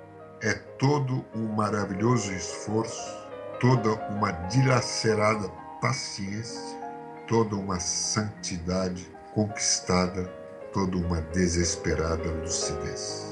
é todo um maravilhoso esforço, toda uma dilacerada paciência, toda uma santidade conquistada, toda uma desesperada lucidez.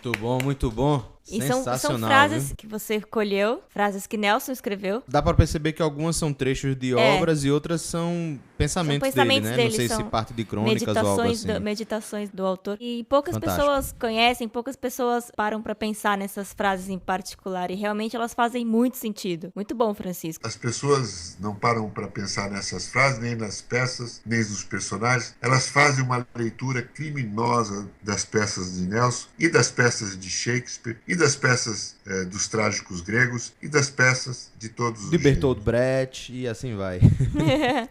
Muito bom, muito bom. E Sensacional, são frases viu? que você colheu, frases que Nelson escreveu. Dá pra perceber que algumas são trechos de obras e outras são pensamentos dele, né? Não sei se parte de crônicas ou algo assim. Meditações do autor. E poucas pessoas conhecem, poucas pessoas param pra pensar nessas frases em particular. E realmente elas fazem muito sentido. Muito bom, Francisco. As pessoas não param para pensar nessas frases, nem nas peças, nem nos personagens. Elas fazem uma leitura criminosa das peças de Nelson e das peças de Shakespeare e das peças dos trágicos gregos e das peças de todos os de Bertolt Brecht e assim vai.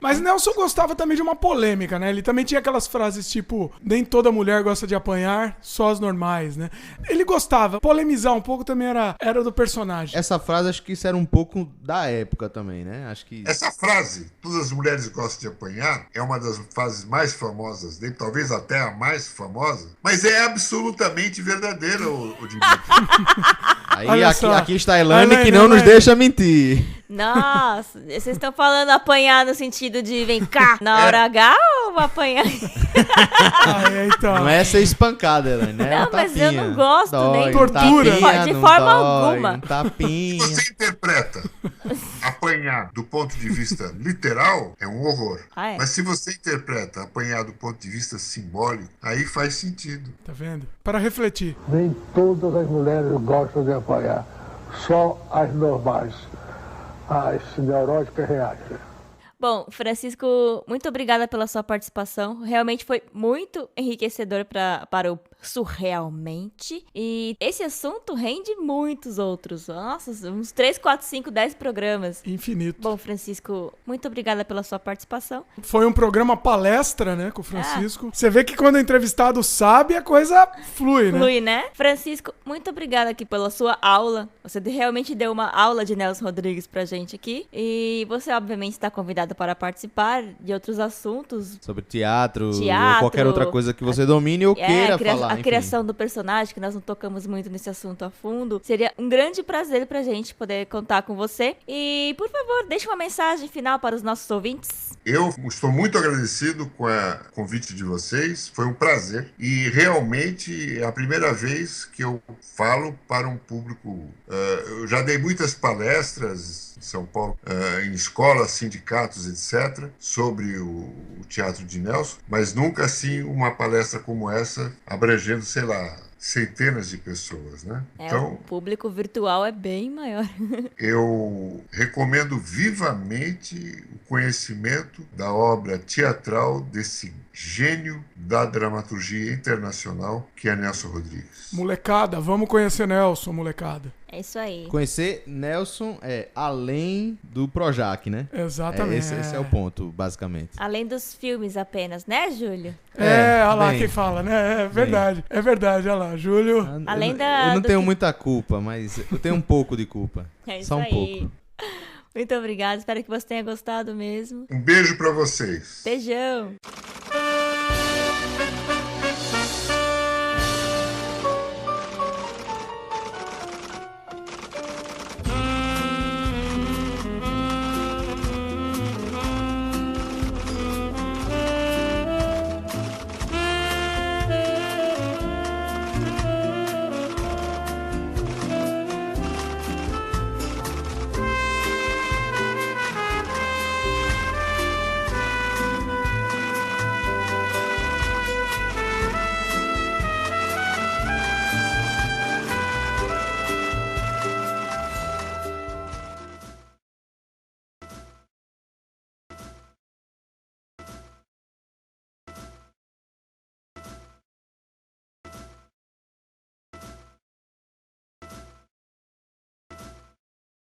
Mas Nelson gostava também de uma polêmica, né? Ele também tinha aquelas frases tipo, nem toda mulher gosta de apanhar, só as normais, né? Ele gostava. Polemizar um pouco também era do personagem. Essa frase acho que isso era um pouco da época também, né? Acho que Essa frase, todas as mulheres gostam de apanhar, é uma das frases mais famosas dele, talvez até a mais famosa, mas é absolutamente verdadeira, o Dimitri. Aí aqui está a Elaine que não nos deixa mentir. Nossa, vocês estão falando apanhar no sentido de vem cá na hora H ou apanhar? Então. Não é ser espancada, Elaine, né? Não, mas eu não gosto dói, nem tortura. De forma alguma. Um tapinha. Se você interpreta apanhar do ponto de vista literal, é um horror. Mas se você interpreta apanhar do ponto de vista simbólico, aí faz sentido. Tá vendo? Para refletir. Nem todas as mulheres gostam de apanhar, só as normais. As neuróticas reagem. Bom, Francisco, muito obrigada pela sua participação. Realmente foi muito enriquecedor para o Surrealmente. E esse assunto rende muitos outros. Nossa, uns 3, 4, 5, 10 programas. Infinito. Bom, Francisco, muito obrigada pela sua participação. Foi um programa palestra, né, com o Francisco. Você vê que quando o entrevistado sabe, a coisa flui, né? Flui, né? Francisco, muito obrigada aqui pela sua aula. Você realmente deu uma aula de Nelson Rodrigues pra gente aqui. E você, obviamente, está convidado para participar de outros assuntos. Sobre teatro ou qualquer outra coisa que você domine ou queira falar. A criação do personagem, que nós não tocamos muito nesse assunto a fundo. Seria um grande prazer pra gente poder contar com você. E, por favor, deixe uma mensagem final para os nossos ouvintes. Eu estou muito agradecido com o convite de vocês. Foi um prazer. E, realmente, é a primeira vez que eu falo para um público. Eu já dei muitas palestras em São Paulo, em escolas, sindicatos, etc., sobre o teatro de Nelson, mas nunca assim uma palestra como essa, abrangendo, sei lá, centenas de pessoas, né? Então, o público virtual é bem maior. Eu recomendo vivamente o conhecimento da obra teatral desse gênio da dramaturgia internacional, que é Nelson Rodrigues. Molecada, vamos conhecer Nelson, molecada. É isso aí. Conhecer Nelson é além do Projac, né? Exatamente. Esse é o ponto, basicamente. Além dos filmes apenas, né, Júlio? Olha lá bem. quem fala, né? É verdade, olha lá, Júlio. Além eu não tenho muita culpa, mas eu tenho um pouco de culpa. É isso Só um aí. pouco. Muito obrigada, espero que você tenha gostado mesmo. Um beijo pra vocês. Beijão.